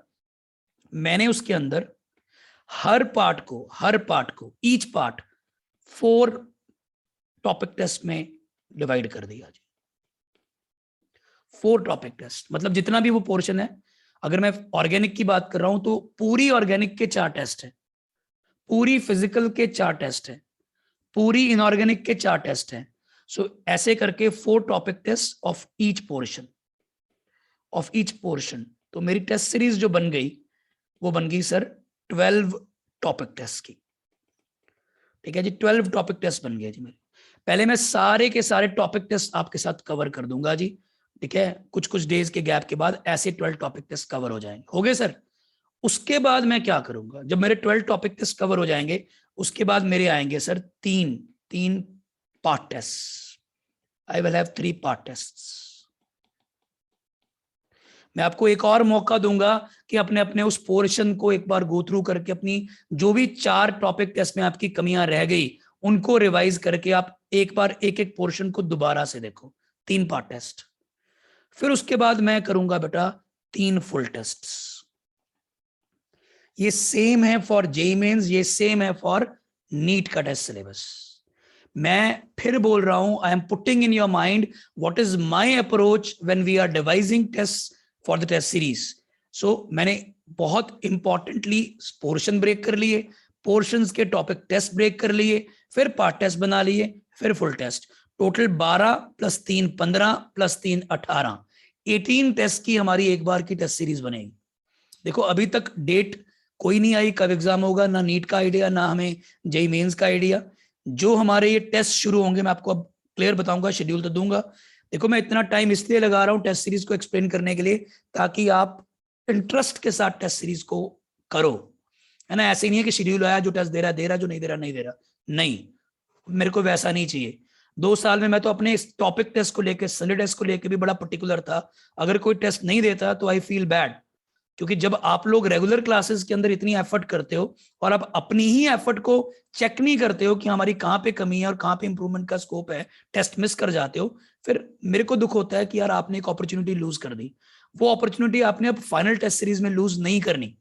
मैंने उसके अंदर हर पार्ट को ईच पार्ट 4 टॉपिक टेस्ट में डिवाइड कर दिया जी। 4 टॉपिक टेस्ट, मतलब जितना भी वो पोर्शन है, अगर मैं ऑर्गेनिक की बात कर रहा हूं तो पूरी ऑर्गेनिक के 4 टेस्ट है, पूरी फिजिकल के 4 टेस्ट है, पूरी इनऑर्गेनिक के 4 टेस्ट हैं। सो ऐसे करके 4 topic test of each portion. तो मेरी टेस्ट सीरीज जो बन गई वो बन गई सर 12 टॉपिक टेस्ट की। ठीक है जी, 12 टॉपिक टेस्ट बन गया जी मेरे। पहले मैं सारे के सारे टॉपिक टेस्ट आपके साथ कवर कर दूंगा जी। ठीक है, कुछ कुछ डेज के गैप के बाद ऐसे 12 टॉपिक टेस्ट कवर हो जाएंगे, हो गए सर। उसके बाद मैं क्या करूंगा, जब मेरे 12 टॉपिक टेस्ट कवर हो जाएंगे उसके बाद मेरे आएंगे सर तीन part test. I will have 3 part test. मैं आपको एक और मौका दूंगा कि अपने अपने उस पोर्शन को एक बार गो थ्रू करके अपनी जो भी 4 टॉपिक टेस्ट में आपकी कमियां रह गई उनको रिवाइज करके आप एक बार एक एक पोर्शन को दोबारा से देखो, 3 पार्ट टेस्ट। फिर उसके बाद मैं करूंगा बेटा 3 फुल टेस्ट। ये सेम है फॉर जेईई मेंस, ये सेम है फॉर नीट का टेस्ट सिलेबस। मैं फिर बोल रहा हूं, I am putting in your mind what is my approach when we are devising test for the test series. So मैंने बहुत इंपॉर्टेंटली पोर्शन ब्रेक कर लिए, पोर्शंस के टॉपिक टेस्ट ब्रेक कर लिए, फिर पार्ट टेस्ट बना लिए, फिर फुल टेस्ट। टोटल 12 + 3 15 + 3 18, 18 टेस्ट की हमारी एक बार की टेस्ट सीरीज बनेगी। देखो अभी तक डेट कोई नहीं आई कब एग्जाम होगा, ना नीट का आइडिया ना हमें जेईई मेंस का आइडिया। जो हमारे ये टेस्ट शुरू होंगे मैं आपको अब क्लियर बताऊंगा, शेड्यूल तो दूंगा। देखो मैं इतना टाइम इसलिए लगा रहा हूं टेस्ट सीरीज को एक्सप्लेन करने के लिए ताकि आप इंटरेस्ट के साथ टेस्ट सीरीज को करो, है ना। ऐसे नहीं है कि शेड्यूल आया जो टेस्ट दे रहा, जो नहीं दे रहा, नहीं, मेरे को वैसा नहीं चाहिए। 2 साल में मैं तो अपने टॉपिक टेस्ट को लेकर, संडे टेस्ट को लेकर भी बड़ा पर्टिकुलर था। अगर कोई टेस्ट नहीं देता तो आई फील बैड, क्योंकि जब आप लोग रेगुलर क्लासेस के अंदर इतनी एफर्ट करते हो और आप अपनी ही एफर्ट को चेक नहीं करते हो कि हमारी कहाँ पे कमी है और कहाँ पे इंप्रूवमेंट का स्कोप है, टेस्ट मिस कर जाते हो, फिर मेरे को दुख होता है कि यार आपने एक अपॉर्चुनिटी लूज कर दी। वो अपॉर्चुनिटी आपने अब फाइनल टेस्ट सीरीज में लूज नहीं करनी,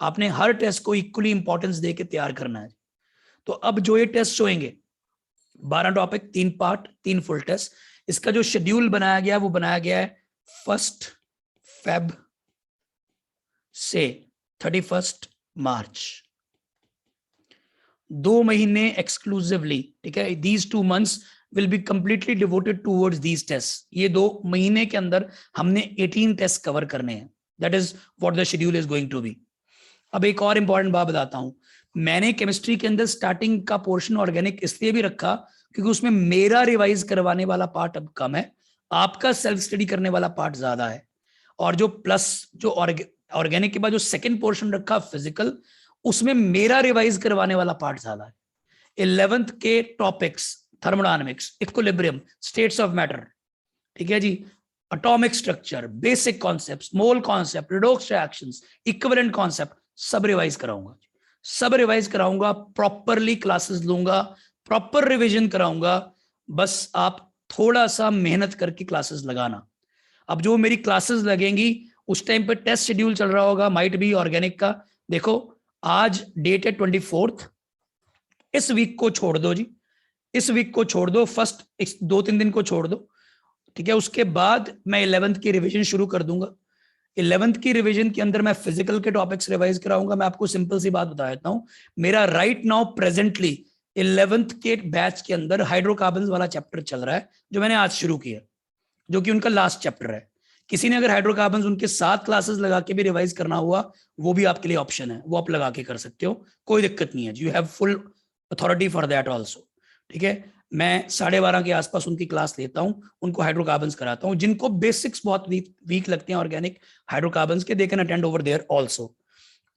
आपने हर टेस्ट को इक्वली इंपॉर्टेंस दे के तैयार करना है। तो अब जो ये टेस्ट होंगे 12 टॉपिक, 3 पार्ट, 3 फुल टेस्ट, इसका जो शेड्यूल बनाया गया वो बनाया गया है 1 Feb से 31 मार्च, 2 महीने एक्सक्लूसिवली। ठीक है, these 2 months will be completely devoted towards these test. ये 2 महीने के अंदर हमने 18 टेस्ट कवर करने हैं, that is what the schedule is going to be. अब एक और इंपॉर्टेंट बात बताता हूं, मैंने केमिस्ट्री के अंदर स्टार्टिंग का पोर्शन ऑर्गेनिक इसलिए भी रखा क्योंकि उसमें मेरा रिवाइज करवाने वाला पार्ट अब कम है, आपका सेल्फ स्टडी करने वाला पार्ट ज्यादा है। और जो प्लस जो ऑर्गेनिक के बाद जो सेकंड पोर्शन रखा फिजिकल, उसमें मेरा रिवाइज करवाने वाला पार्ट ज्यादा है। 11th के topics thermodynamics, equilibrium, states of matter, ठीक है जी, atomic structure, basic concepts, mole concept, redox reactions, equivalent concept, सब रिवाइज कराऊंगा, प्रॉपरली क्लासेस लूंगा, प्रॉपर रिवीजन कराऊंगा। बस आप थोड़ा सा मेहनत करके क्लासेस लगाना। अब जो मेरी क्लासेस लगेंगी उस टाइम पे टेस्ट शेड्यूल चल रहा होगा, माइट भी ऑर्गेनिक का। देखो आज डेट है 24, इस वीक को छोड़ दो जी, इस वीक को छोड़ दो, फर्स्ट 2-3 दिन को छोड़ दो, ठीक है। उसके बाद मैं 11th की रिवीजन शुरू कर दूंगा। 11th की रिवीजन के अंदर मैं फिजिकल के टॉपिक्स रिवाइज कराऊंगा। मैं आपको सिंपल सी बात बता देता हूं, मेरा राइट नाउ प्रेजेंटली 11th के बैच के अंदर हाइड्रोकार्बन वाला चैप्टर चल रहा है, जो मैंने आज शुरू किया, जो कि उनका लास्ट चैप्टर है। किसी ने अगर हाइड्रोकार्बन उनके साथ क्लासेस लगा के भी रिवाइज करना हुआ, वो भी आपके लिए ऑप्शन है, वो आप लगा के कर सकते हो, कोई दिक्कत नहीं है। You have full authority for that also. ठीक है, मैं 12:30 के आसपास उनकी क्लास लेता हूं, उनको हाइड्रोकार्बन्स कराता हूं। जिनको बेसिक्स बहुत वीक लगते हैं ऑर्गेनिक हाइड्रोकार्बन्स के, they can attend over there also.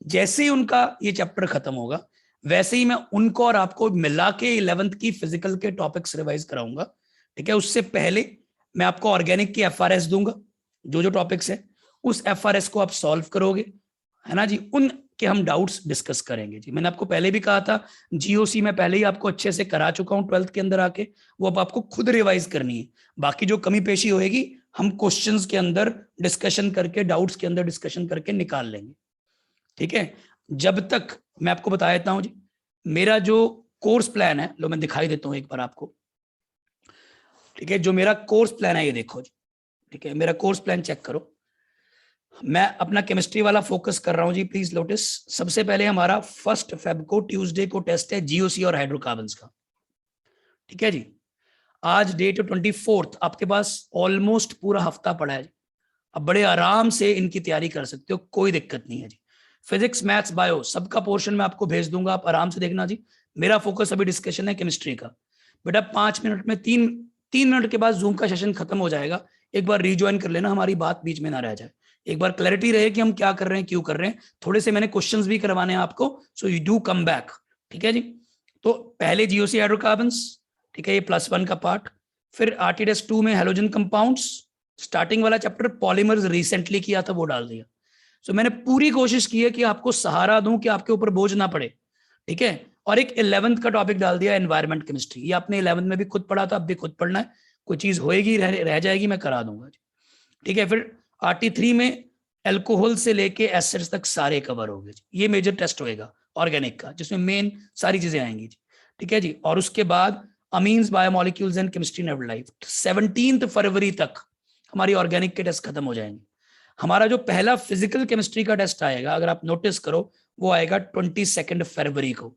जैसे ही उनका ये चैप्टर खत्म होगा, वैसे ही मैं उनको और आपको मिला के 11th की फिजिकल के टॉपिक्स रिवाइज कराऊंगा। ठीक है, उससे पहले मैं आपको ऑर्गेनिक की एफआरएस दूंगा, जो टॉपिक्स है उस एफआरएस को आप सॉल्व करोगे, है ना जी। उनके हम डाउट्स डिस्कस करेंगे जी। मैंने आपको पहले भी कहा था, जीओसी में पहले ही आपको अच्छे से करा चुका हूं 12th के अंदर आके, वो अब आपको खुद रिवाइज करनी है। बाकी जो कमी पेशी होएगी हम क्वेश्चंस के अंदर डिस्कशन करके, डाउट्स के अंदर डिस्कशन करके निकाल लेंगे। ठीक है, जब तक मैं आपको बता देता हूं जी, मेरा जो कोर्स प्लान है, लो मैं दिखाई देता हूं एक बार आपको। ठीक है, जो मेरा कोर्स प्लान है ये देखो जी। ठीक है, मेरा कोर्स प्लान चेक करो। मैं अपना केमिस्ट्री वाला फोकस कर रहा हूं जी, प्लीज नोटिस। सबसे पहले हमारा 1 फेब को ट्यूसडे को टेस्ट है जीओसी और हाइड्रोकार्बन्स का। ठीक है जी, आज डेट 24th, आपके पास ऑलमोस्ट पूरा हफ्ता पड़ा है जी। अब बड़े आराम से इनकी तैयारी कर सकते हो, कोई दिक्कत नहीं है जी। फिजिक्स, मैथ्स, बायो सबका पोर्शन मैं आपको भेज दूंगा, आप आराम से देखना जी। मेरा फोकस अभी डिस्कशन है केमिस्ट्री का। बेटा 5 मिनट में तीन मिनट के बाद जूम का सेशन खत्म हो जाएगा, एक बार रिज्वाइन कर लेना, हमारी बात बीच में ना रह जाए, एक बार क्लैरिटी रहे कि हम क्या कर रहे हैं, क्यों कर रहे हैं। थोड़े से मैंने क्वेश्चंस भी करवाने हैं आपको, so you do come back. ठीक है जी, तो पहले जीओसी हाइड्रोकार्बन्स, ठीक है, ये +1 का पार्ट। फिर आरटीडीएस 2 में हैलोजन कंपाउंड्स, स्टार्टिंग वाला चैप्टर पॉलीमर्स रिसेंटली किया था, वो डाल दिया। सो मैंने पूरी कोशिश की है कि आपको सहारा दूं, कि आपके ऊपर बोझ ना पड़े। ठीक है, और एक 11th का टॉपिक डाल दिया, एनवायरमेंट केमिस्ट्री। ये आपने 11th में भी खुद पढ़ा था, अब भी खुद पढ़ना है। कोई चीज होएगी, रह जाएगी, मैं करा दूंगा। ठीक है, फिर RT3 में एल्कोहल से लेके एसिड्स तक सारे कवर हो गए। ये मेजर टेस्ट होएगा ऑर्गेनिक का, जिसमें मेन सारी चीजें आएंगी। ठीक है जी, और उसके बाद amines, biomolecules and chemistry in life. 17 फरवरी तक हमारी ऑर्गेनिक के टेस्ट खत्म हो जाएंगे। हमारा जो पहला फिजिकल केमिस्ट्री का टेस्ट आएगा, अगर आप नोटिस करो, वो आएगा 22 फरवरी को।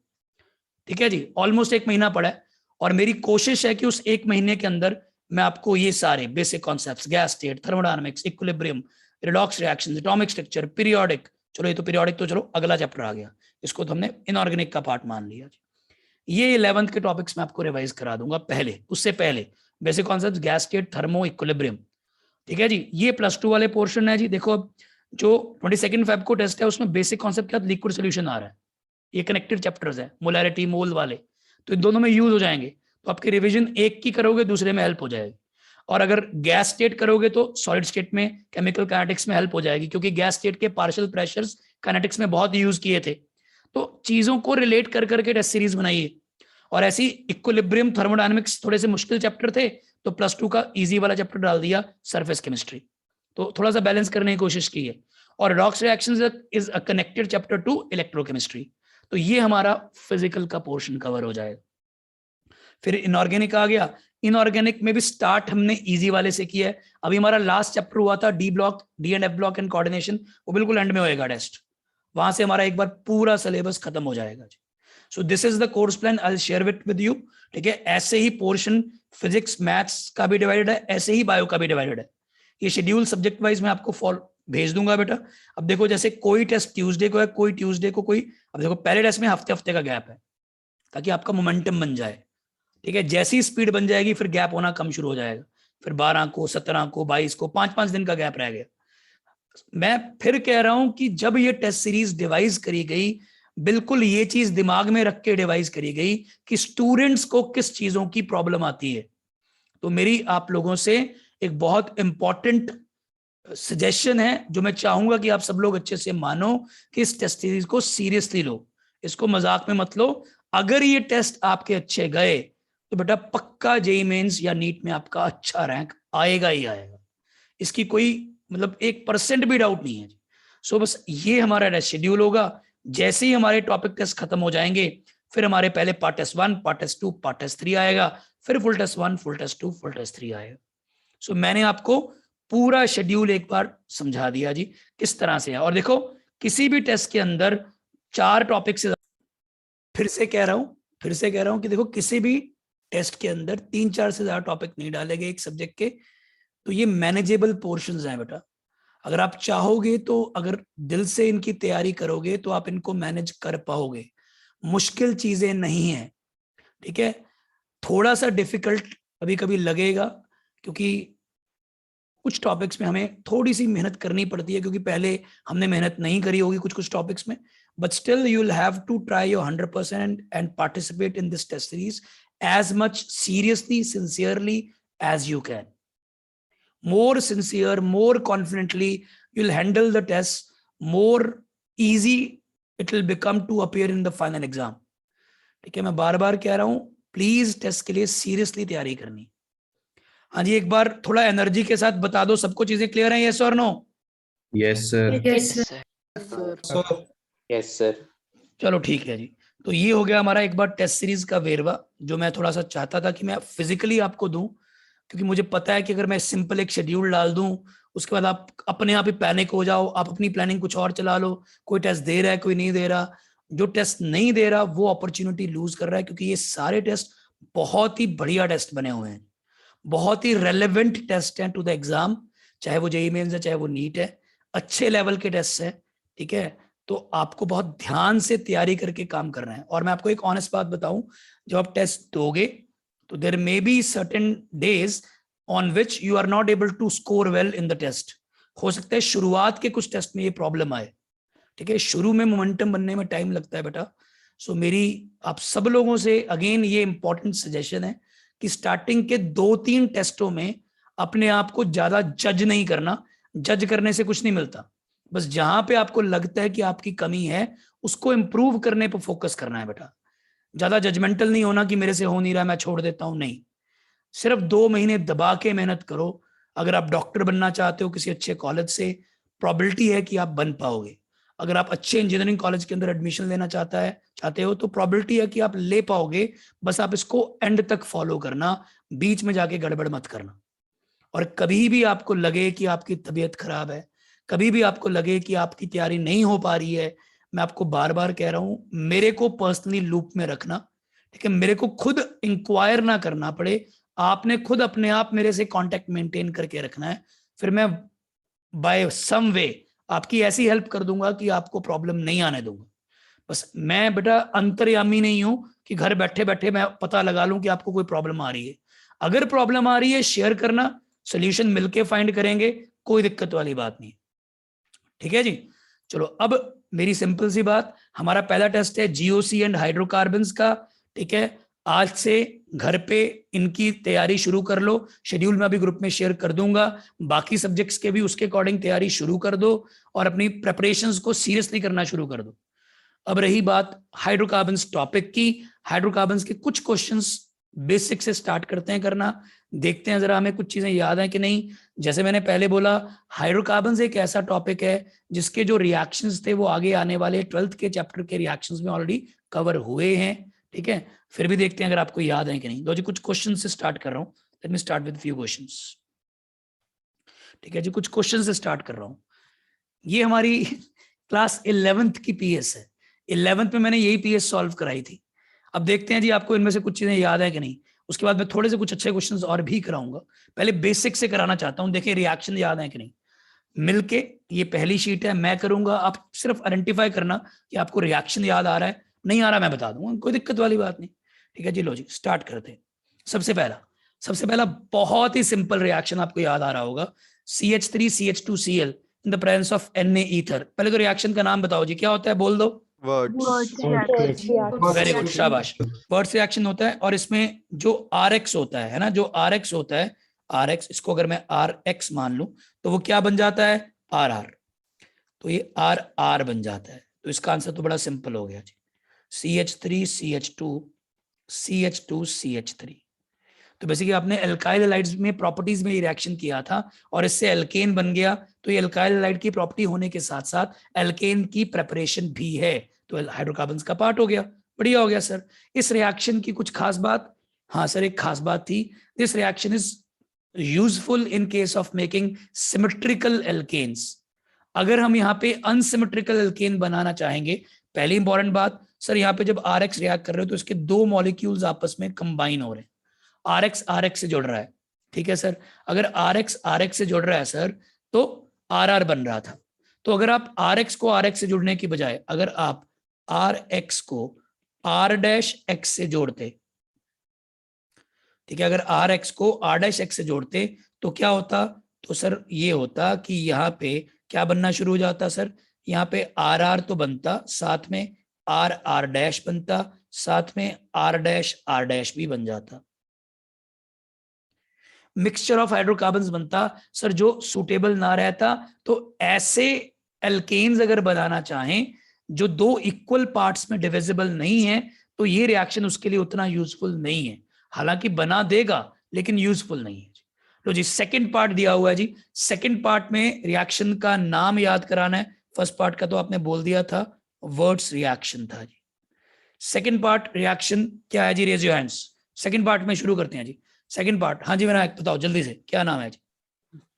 ठीक है जी, ऑलमोस्ट 1 महीना पड़ा है, और मेरी कोशिश है कि उस 1 महीने के अंदर मैं आपको ये सारे basic concepts, gas state, thermodynamics, equilibrium, redox reactions, atomic structure, periodic, चलो ये तो पीरियोडिक, तो चलो अगला चैप्टर आ गया, इसको तो हमने इनऑर्गेनिक का पार्ट मान लिया। ये 11th के टॉपिक्स मैं आपको रिवाइज करा दूंगा पहले, उससे पहले basic concepts, gas state, thermo, equilibrium. ठीक है जी, ये +2 वाले पोर्शन है जी। देखो अब जो 22 फेब को टेस्ट है, उसमें बेसिक कॉन्सेप्ट के साथ लिक्विड सोल्यूशन आ रहा है। ये कनेक्टेड चैप्टर्स है, मोलैरिटी, मोल वाले, तो इन दोनों में यूज हो जाएंगे। तो आपकी रिवीजन एक की करोगे, दूसरे में हेल्प हो जाएगी। और अगर गैस स्टेट करोगे तो सॉलिड स्टेट में केमिकल काइनेटिक्स में हेल्प हो जाएगी, क्योंकि गैस स्टेट के पार्शियल प्रेशर्स काइनेटिक्स में बहुत यूज किए थे। तो चीजों को रिलेट कर करके टेस्ट सीरीज बनाइए। और ऐसी इक्विलिब्रियम, थर्मोडायनामिक्स थोड़े से मुश्किल चैप्टर थे, तो +2 का इजी वाला चैप्टर डाल दिया, सरफेस केमिस्ट्री। तो थोड़ा सा बैलेंस करने की कोशिश की है। और redox reactions is a connected chapter two electrochemistry. तो ये हमारा फिजिकल का पोर्शन कवर हो जाएगा। फिर इनऑर्गेनिक आ गया। इनऑर्गेनिक में भी स्टार्ट हमने इजी वाले से किया है। अभी हमारा लास्ट चैप्टर हुआ था D block, D and F block and coordination, वो बिल्कुल एंड में होएगा टेस्ट। वहां से हमारा एक बार पूरा सिलेबस खत्म हो जाएगा। सो this is the course plan, I will share it with you. ठीक है, ऐसे ही पोर्शन फिजिक्स, मैथ्स का भी डिवाइडेड है, ऐसे ही बायो का भी डिवाइडेड है। ये शेड्यूल सब्जेक्ट वाइज मैं आपको फॉलो भेज दूंगा बेटा। अब देखो, जैसे कोई टेस्ट ट्यूसडे को है, कोई ट्यूसडे को, कोई, अब देखो पहले टेस्ट में हफ्ते का गैप है, ताकि आपका मोमेंटम बन जाए। ठीक है, जैसी स्पीड बन जाएगी फिर गैप होना कम शुरू हो जाएगा। फिर 12 को, 17 को, 22 को, 5-5 दिन का गैप रह गया। मैं फिर कह रहा हूं कि जब ये टेस्ट सीरीज डिवाइस करी गई, बिल्कुल ये चीज दिमाग में रख के डिवाइस करी गई कि स्टूडेंट्स को किस चीजों की प्रॉब्लम आती है। तो मेरी आप लोगों से एक बहुत इंपॉर्टेंट सजेशन है, जो मैं चाहूंगा कि आप सब लोग अच्छे से मानो, कि इस टेस्ट सीरीज को सीरियसली लो, इसको मजाक में मत लो। अगर ये टेस्ट आपके अच्छे गए, तो बेटा पक्का जेईई मेंस या नीट में आपका अच्छा रैंक आएगा ही आएगा, इसकी कोई मतलब 1% भी डाउट नहीं है। सो बस ये हमारा शेड्यूल होगा। जैसे ही हमारे टॉपिक टेस्ट खत्म हो जाएंगे, फिर हमारे पहले part test 1, part test 2, part test 3 आएगा, फिर full test 1, full test 2, full test 3 आएगा। सो मैंने आपको पूरा शेड्यूल एक बार समझा दिया जी किस तरह से है। और देखो किसी भी टेस्ट के अंदर 4 टॉपिक से, फिर से कह रहा हूं कि देखो किसी भी टेस्ट के अंदर 3-4 से ज्यादा टॉपिक नहीं डाले गए एक सब्जेक्ट के, तो ये मैनेजेबल पोर्शंस हैं बेटा। अगर आप चाहोगे तो, अगर दिल से इनकी तैयारी करोगे तो आप इनको मैनेज कर पाओगे, मुश्किल चीजें नहीं है, ठीक है। थोड़ा सा डिफिकल्ट कभी कभी लगेगा क्योंकि कुछ टॉपिक्स में हमें थोड़ी सी मेहनत करनी पड़ती है, क्योंकि पहले हमने मेहनत नहीं करी होगी कुछ टॉपिक्स में, but still you'll have to try your 100% and participate in this test series as much seriously, sincerely as you can. More sincere, more confidently you'll handle the test, more easy it will become to appear in the final exam. ठीक है, मैं बार बार कह रहा हूं please test के लिए seriously तैयारी करनी। हाँ जी, एक बार थोड़ा एनर्जी के साथ बता दो, सबको चीजें क्लियर हैं, यस और no? Yes sir. Yes sir yes sir. चलो ठीक है जी। तो ये हो गया हमारा एक बार टेस्ट सीरीज का वेरवा, जो मैं थोड़ा सा चाहता था कि मैं फिजिकली आपको दूं, क्योंकि मुझे पता है कि अगर मैं सिंपल एक शेड्यूल डाल दूं उसके बाद आप अपने आप ही पैनिक हो जाओ, आप अपनी प्लानिंग कुछ और चला लो, कोई टेस्ट दे रहा है कोई नहीं दे रहा, जो टेस्ट नहीं दे रहा वो अपॉर्चुनिटी लूज कर रहा है, क्योंकि ये सारे टेस्ट बहुत ही बढ़िया टेस्ट बने हुए हैं, बहुत ही रेलेवेंट टेस्ट हैं टू द एग्जाम, चाहे वो जेईई मेंस है चाहे वो नीट है, अच्छे लेवल के टेस्ट हैं, ठीक है। तो आपको बहुत ध्यान से तैयारी करके काम करना है। और मैं आपको एक ऑनेस्ट बात बताऊं, जब आप टेस्ट दोगे तो there may be certain days on which you are not able to score well in the test. हो सकता है शुरुआत के कुछ टेस्ट में ये प्रॉब्लम आए, ठीक है, शुरू में मोमेंटम बनने में टाइम लगता है बेटा। सो मेरी आप सब लोगों से अगेन ये इंपॉर्टेंट सजेशन है कि स्टार्टिंग के 2-3 टेस्टों में अपने आप को ज्यादा जज नहीं करना, जज करने से कुछ नहीं मिलता, बस जहां पे आपको लगता है कि आपकी कमी है उसको इंप्रूव करने पर फोकस करना है बेटा। ज्यादा जजमेंटल नहीं होना कि मेरे से हो नहीं रहा मैं छोड़ देता हूं, नहीं, सिर्फ 2 महीने दबा के मेहनत करो। अगर आप डॉक्टर बनना चाहते हो किसी अच्छे कॉलेज से, प्रोबेबिलिटी है कि आप बन पाओगे। अगर आप अच्छे इंजीनियरिंग कॉलेज के अंदर एडमिशन लेना चाहते हो तो प्रोबेबिलिटी है कि आप ले पाओगे, बस आप इसको एंड तक फॉलो करना, बीच में जाके गड़बड़ मत करना। और कभी भी आपको लगे कि आपकी तबीयत खराब है, कभी भी आपको लगे कि आपकी तैयारी नहीं हो पा रही है, मैं आपको बार बार कह रहा हूं, मेरे को पर्सनली लूप में रखना, ठीक है, मेरे को खुद इंक्वायर ना करना पड़े, आपने खुद अपने आप मेरे से कांटेक्ट मेंटेन करके रखना है, फिर मैं बाय सम वे आपकी ऐसी हेल्प कर दूंगा कि आपको प्रॉब्लम नहीं आने दूंगा। बस मैं बेटा अंतर्यामी नहीं हूं कि घर बैठे बैठे मैं पता लगा लूं कि आपको कोई प्रॉब्लम आ रही है। अगर प्रॉब्लम आ रही है शेयर करना, सोल्यूशन मिलके फाइंड करेंगे, कोई दिक्कत वाली बात नहीं, ठीक है जी। चलो अब मेरी सिंपल सी बात, हमारा पहला टेस्ट है जीओसी एंड हाइड्रोकार्बन्स का, ठीक है। आज से घर पे इनकी तैयारी शुरू कर लो, शेड्यूल में अभी ग्रुप में शेयर कर दूंगा, बाकी सब्जेक्ट्स के भी उसके अकॉर्डिंग तैयारी शुरू कर दो और अपनी प्रेपरेशंस को सीरियसली करना शुरू कर दो। अब रही बात हाइड्रोकार्बन्स टॉपिक की, हाइड्रोकार्बन्स के कुछ क्वेश्चंस बेसिक से स्टार्ट करते हैं करना, देखते हैं जरा हमें कुछ चीजें याद है कि नहीं। जैसे मैंने पहले बोला, हाइड्रोकार्बन्स एक ऐसा टॉपिक है जिसके जो रिएक्शंस थे वो आगे आने वाले 12th के चैप्टर के रिएक्शंस में ऑलरेडी कवर हुए हैं, ठीक है। फिर भी देखते हैं अगर आपको याद है कि नहीं। तो जी कुछ क्वेश्चन से स्टार्ट कर रहा हूँ, let me start with few questions, ठीक है जी। कुछ क्वेश्चन से स्टार्ट कर रहा हूँ। ये हमारी क्लास 11th की पीएस है, 11th में मैंने यही पीएस सॉल्व कराई थी। अब देखते हैं जी आपको इनमें से कुछ चीजें याद है कि नहीं, उसके बाद मैं थोड़े से कुछ अच्छे क्वेश्चंस और भी कराऊंगा। पहले बेसिक से कराना चाहता हूं, देखिए रिएक्शन याद है कि नहीं। मिलके ये पहली शीट है, मैं करूंगा, आप सिर्फ आइडेंटिफाई करना कि आपको रिएक्शन याद आ रहा है, नहीं आ रहा मैं बता दूंगा, कोई दिक्कत वाली बात नहीं, ठीक है जी। लो जी स्टार्ट करते हैं। सबसे पहला बहुत ही सिंपल रिएक्शन आपको याद आ रहा होगा, CH3CH2Cl in the presence of Na ether. पहले तो रिएक्शन का नाम बताओ जी, क्या होता है, बोल दो। वेरी गुड, शाबाश, वर्ड्स रिएक्शन होता है। और इसमें जो RX होता है ना, जो RX होता है, RX, इसको अगर मैं RX मान लूं तो वो क्या बन जाता है, RR, तो ये RR बन जाता है। तो इसका आंसर तो बड़ा सिंपल हो गया जी, CH3CH2CH2CH3। तो बेसिकली आपने एल्काइल हैलाइड्स में प्रॉपर्टीज में ये रिएक्शन किया था और इससे एल्केन बन गया, तो ये एल्काइल हैलाइड की प्रॉपर्टी होने के साथ साथ एल्केन की प्रेपरेशन भी है, तो हाइड्रोकार्बन्स का पार्ट हो गया, बढ़िया हो गया सर। इस रिएक्शन की कुछ खास बात, हाँ सर एक खास बात थी, this reaction is useful in case of making symmetrical alkanes. अगर हम यहाँ पे अनसिमेट्रिकल एल्केन बनाना चाहेंगे, पहली इंपॉर्टेंट बात सर, यहाँ पे जब RX रिएक्ट कर रहे हो तो इसके दो मॉलिक्यूल्स आपस में कंबाइन हो रहे हैं, RX RX से जुड़ रहा है, ठीक है सर। अगर RX RX से जुड़ रहा है सर तो RR बन रहा था। तो अगर आप RX को RX से जुड़ने की बजाय अगर आप RX को R' X से जोड़ते, ठीक है, अगर RX को R' X से जोड़ते तो क्या होता, तो सर ये होता कि यहाँ पे क्या बनना शुरू हो जाता सर, यहाँ पे RR तो बनता, साथ में RR' बनता, साथ में R' भी बन जाता, मिक्सचर ऑफ हाइड्रोकार्बन्स बनता सर जो सुटेबल ना रहता। तो ऐसे एल्केन्स अगर बनाना चाहें जो दो इक्वल पार्ट्स में डिविजिबल नहीं है तो ये रिएक्शन उसके लिए उतना यूजफुल नहीं है, हालांकि बना देगा लेकिन यूजफुल नहीं है। लो जी, सेकंड पार्ट दिया हुआ है जी। सेकंड पार्ट में रिएक्शन का नाम याद कराना है। फर्स्ट पार्ट का तो आपने बोल दिया था, वर्ड्स रिएक्शन था जी। सेकंड पार्ट रिएक्शन क्या है जी, raise your hands. Second part में शुरू करते हैं जी। सेकंड पार्ट, हाँ जी विनायक बताओ जल्दी से, क्या नाम है जी?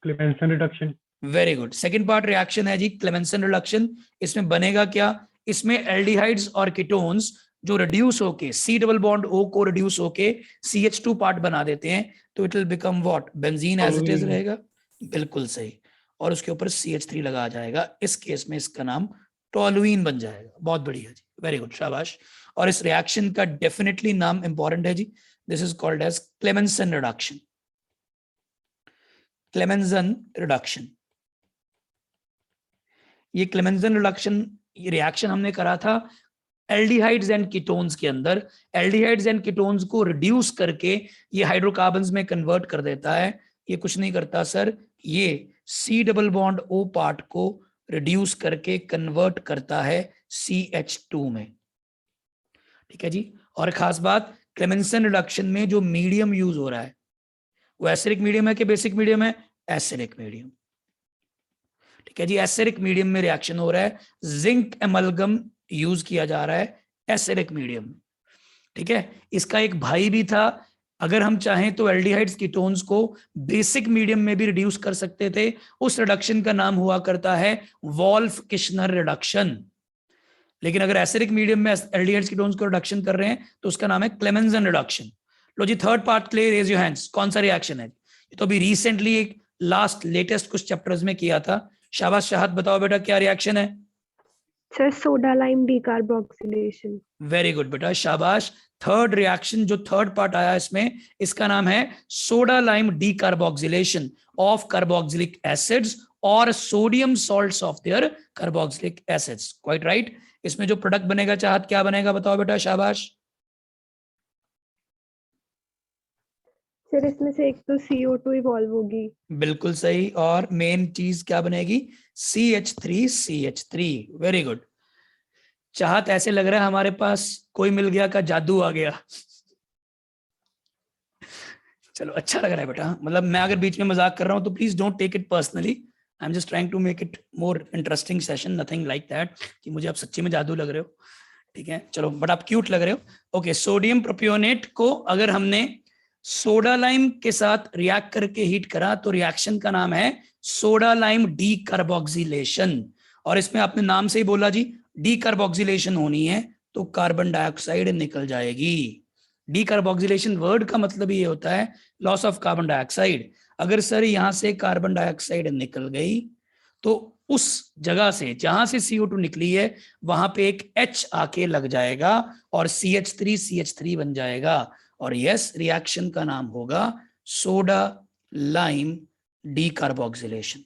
Clemmensen reduction. Very good, second part reaction है जी क्लेमेंसन रिडक्शन। इसमें बनेगा क्या, इसमें एल्डिहाइड्स और कीटोन्स जो रिड्यूस होके C डबल बॉन्ड O को रिड्यूस होके CH2 पार्ट बना देते हैं, तो it will become what, benzene as it is रहेगा। बिल्कुल सही, और उसके ऊपर CH3 लगा जाएगा, इस केस में इसका नाम टोलुइन बन जाएगा। बहुत बढ़िया जी, वेरी गुड, शाबाश। और इस रिएक्शन का डेफिनेटली नाम इंपॉर्टेंट है जी, this is called as Clemmensen reduction. Clemmensen reduction, ये क्लेमेंसन रिडक्शन रिएक्शन हमने करा था एल्डिहाइड्स एंड कीटोन्स के अंदर। एल्डिहाइड्स एंड कीटोन्स को रिड्यूस करके ये हाइड्रोकार्बन्स में कन्वर्ट कर देता है। ये कुछ नहीं करता सर, ये C double bond O part को रिड्यूस करके कन्वर्ट करता है CH2 में, ठीक है जी। और खास बात, क्लेमेंसन रिडक्शन में जो मीडियम यूज हो रहा है वो एसिडिक मीडियम है कि बेसिक मीडियम है? एसिडिक मीडियम, ठीक है जी। एसिडिक मीडियम में रिएक्शन हो रहा है, जिंक एमलगम यूज किया जा रहा है एसिडिक मीडियम में, ठीक है। इसका एक भाई भी था, अगर हम चाहें तो एल्डिहाइड्स कीटोन्स को बेसिक मीडियम में भी रिड्यूस कर सकते थे। उस रिडक्शन का नाम हुआ करता है वॉल्फ किश्नर रिडक्शन। लेकिन अगर एसिडिक मीडियम में एल्डिहाइड्स कीटोन्स को रिडक्शन कर रहे हैं तो उसका नाम है क्लेमेंसन रिडक्शन। लो जी, थर्ड पार्ट के लिए रेज योर हैंड्स, कौन सा रिएक्शन है? ये तो अभी रिसेंटली एक लास्ट लेटेस्ट कुछ चैप्टर्स में किया था। शाबाश शाहद, बताओ बेटा क्या रिएक्शन है? Sir soda lime decarboxylation. Very good बेटा, शाबाश। थर्ड रिएक्शन जो थर्ड पार्ट आया इसमें, इसका नाम है soda lime decarboxylation of carboxylic acids और sodium salts of their carboxylic acids. Quite right. इसमें जो प्रोडक्ट बनेगा चाहत क्या बनेगा बताओ बेटा, शाबाश। सर इसमें से एक तो CO2 इवॉल्व होगी। बिल्कुल सही, और मेन चीज क्या बनेगी? CH3 very good. चाहत ऐसे लग रहा है हमारे पास कोई मिल गया का जादू आ गया। चलो अच्छा लग रहा है बेटा, मतलब मैं अगर बीच में मजाक कर रहा हूं तो please don't take it personally, I am just trying to make it more interesting session, nothing like that कि मुझे आप सच्ची में जादू लग रहे हो, ठीक है। चलो, बट आप क्यूट लग रहे हो। ओके, सोडियम प्रोपियोनेट को अगर हमने सोडा लाइम के साथ रिएक्ट करके हीट करा तो रिएक्शन का नाम है सोडा लाइम डीकार्बोक्सिलेशन। और इसमें आपने नाम से ही बोला जी, डीकार्बोक्सिलेशन होनी है तो कार्बन डाइऑक्साइड निकल जाएगी। डीकार्बोक्सिलेशन वर्ड का मतलब ये होता है लॉस ऑफ कार्बन डाइऑक्साइड। अगर सर यहां से कार्बन डाइऑक्साइड निकल गई तो उस जगह से जहां से CO2 निकली है वहां पे एक H आके लग जाएगा और CH3 बन जाएगा। और यस, रिएक्शन का नाम होगा सोडा लाइम डीकार्बोक्सिलेशन।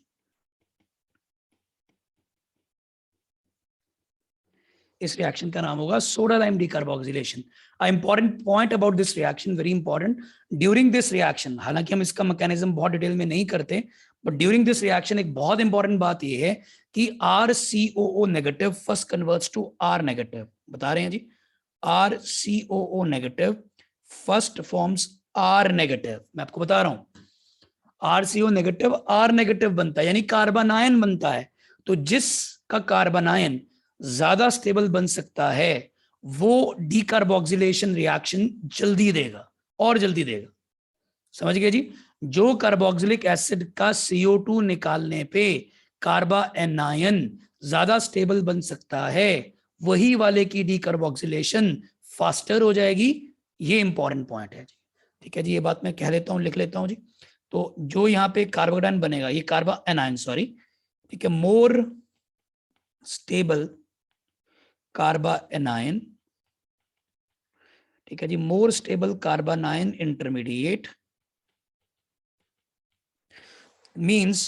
इस रिएक्शन का नाम होगा soda lime decarboxylation. Important point about this reaction, very important, during this reaction, हालांकि हम इसका मैकेनिज्म बहुत डिटेल में नहीं करते, बट ड्यूरिंग दिस रिएक्शन एक बहुत इंपॉर्टेंट बात यह है कि RCOO negative first converts to R negative. बता रहे हैं जी, RCOO negative first forms R negative. मैं आपको बता रहा हूं, RCO नेगेटिव R नेगेटिव बनता है, यानी कार्बन आयन बनता है। तो जिसका कार्बन आयन ज्यादा स्टेबल बन सकता है वो डीकार्बोक्सिलेशन रिएक्शन जल्दी देगा और जल्दी देगा। समझ गए जी? जो कार्बोक्सिलिक एसिड का CO2 निकालने पे कार्बा एनायन ज्यादा स्टेबल बन सकता है, वही वाले की डीकार्बोक्सिलेशन फास्टर हो जाएगी। ये इंपॉर्टेंट पॉइंट है जी। ठीक है जी, ये बात मैं कह लेता हूँ, लिख लेता हूँ जी। तो जो यहाँ पे कार्बोकेटायन बनेगा, ये कार्बा एनायन, सॉरी, ठीक है, मोर स्टेबल कार्बा एनायन, ठीक है जी, more stable carbanion intermediate means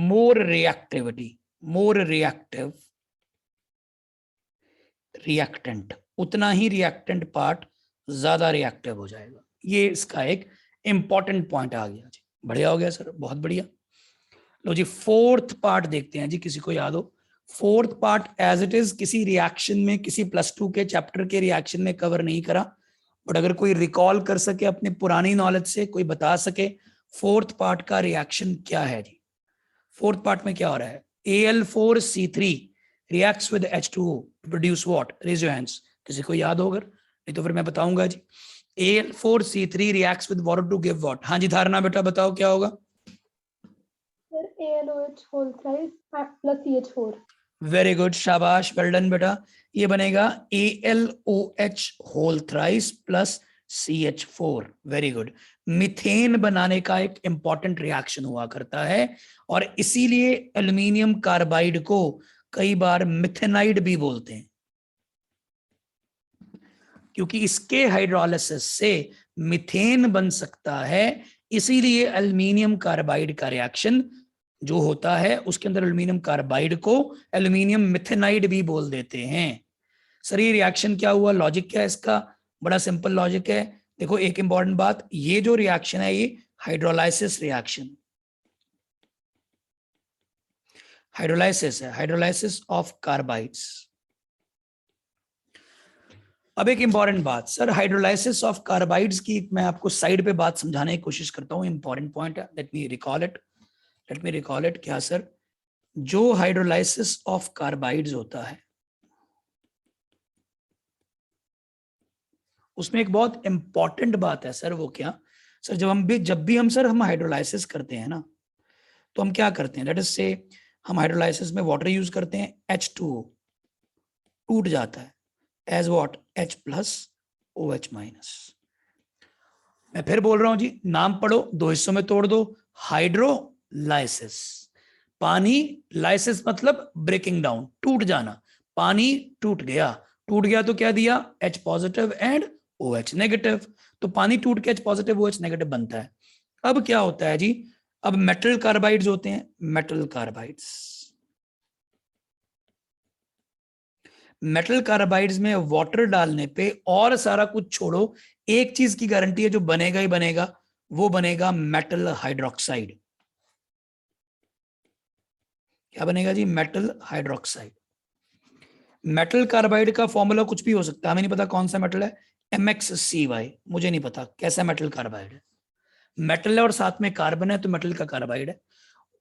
more reactivity, more reactive reactant, उतना ही reactant पार्ट ज्यादा रिएक्टिव हो जाएगा। ये इसका एक इंपॉर्टेंट पॉइंट आ गया जी। बढ़िया हो गया सर, बहुत बढ़िया। लो जी, फोर्थ पार्ट देखते हैं जी, किसी को याद हो? Fourth part as it is किसी रिएक्शन में, किसी +2 के चैप्टर के रिएक्शन में कवर नहीं करा, बट अगर कोई रिकॉल कर सके अपने पुरानी नॉलेज से, कोई बता सके फोर्थ पार्ट का रिएक्शन क्या है जी। फोर्थ पार्ट में क्या हो रहा है? Al4C3 reacts with H2O to produce what? Raise your hands. किसी को याद होगा? नहीं तो फिर मैं बताऊंगा जी। Al4C3 reacts with water to give what? हाँ जी धारणा बेटा बताओ क्या होगा? Sir, ALOH whole thrice plus CH4. Very good, शाबाश, वेल डन बेटा। ये बनेगा ALOH whole thrice plus CH4। Very good. Methane बनाने का एक इंपॉर्टेंट रिएक्शन हुआ करता है, और इसीलिए एल्युमिनियम कार्बाइड को कई बार मिथेनाइड भी बोलते हैं, क्योंकि इसके हाइड्रोलिसिस से मीथेन बन सकता है। इसीलिए एल्युमिनियम कार्बाइड का रिएक्शन जो होता है उसके अंदर एल्युमिनियम कार्बाइड को एल्युमिनियम मिथेनाइड भी बोल देते हैं। सर ये रिएक्शन क्या हुआ, लॉजिक क्या है इसका? बड़ा सिंपल लॉजिक है। देखो एक इंपॉर्टेंट बात, ये जो रिएक्शन है ये हाइड्रोलाइसिस रिएक्शन, हाइड्रोलाइसिस है, हाइड्रोलाइसिस ऑफ कार्बाइड्स। अब एक इंपॉर्टेंट बात सर, हाइड्रोलाइसिस ऑफ कार्बाइड्स की मैं आपको साइड पे बात समझाने की कोशिश करता हूं, इंपॉर्टेंट पॉइंट है। Let me recall it. क्या सर? जो हाइड्रोलाइसिस ऑफ कार्बाइड्स होता है उसमें एक बहुत इंपॉर्टेंट बात है सर, वो क्या सर? जब भी हम हाइड्रोलाइसिस करते हैं ना, तो हम क्या करते हैं? लेट अस से हम हाइड्रोलाइसिस में वाटर यूज करते हैं, H2O टूट जाता है as what? H plus OH minus. मैं फिर बोल रहा हूं जी, नाम पढ़ो, 2 हिस्सों में तोड़ दो। हाइड्रोलाइसिस, पानी, लाइसिस मतलब ब्रेकिंग डाउन, टूट जाना। पानी टूट गया तो क्या दिया? H positive and OH negative. तो पानी टूट के H पॉजिटिव OH नेगेटिव बनता है। अब क्या होता है जी? अब मेटल कार्बाइड्स होते हैं, मेटल कार्बाइड्स में वाटर डालने पे और सारा कुछ छोड़ो, एक चीज की गारंटी है जो बनेगा ही बनेगा, वो बनेगा मेटल हाइड्रोक्साइड। क्या बनेगा जी? Metal hydroxide. मेटल कार्बाइड का फॉर्मूला कुछ भी हो सकता है, हमें नहीं पता कौन सा मेटल है, MXCY, मुझे नहीं पता कैसा मेटल कार्बाइड है। मेटल है और साथ में कार्बन है तो मेटल का कार्बाइड है।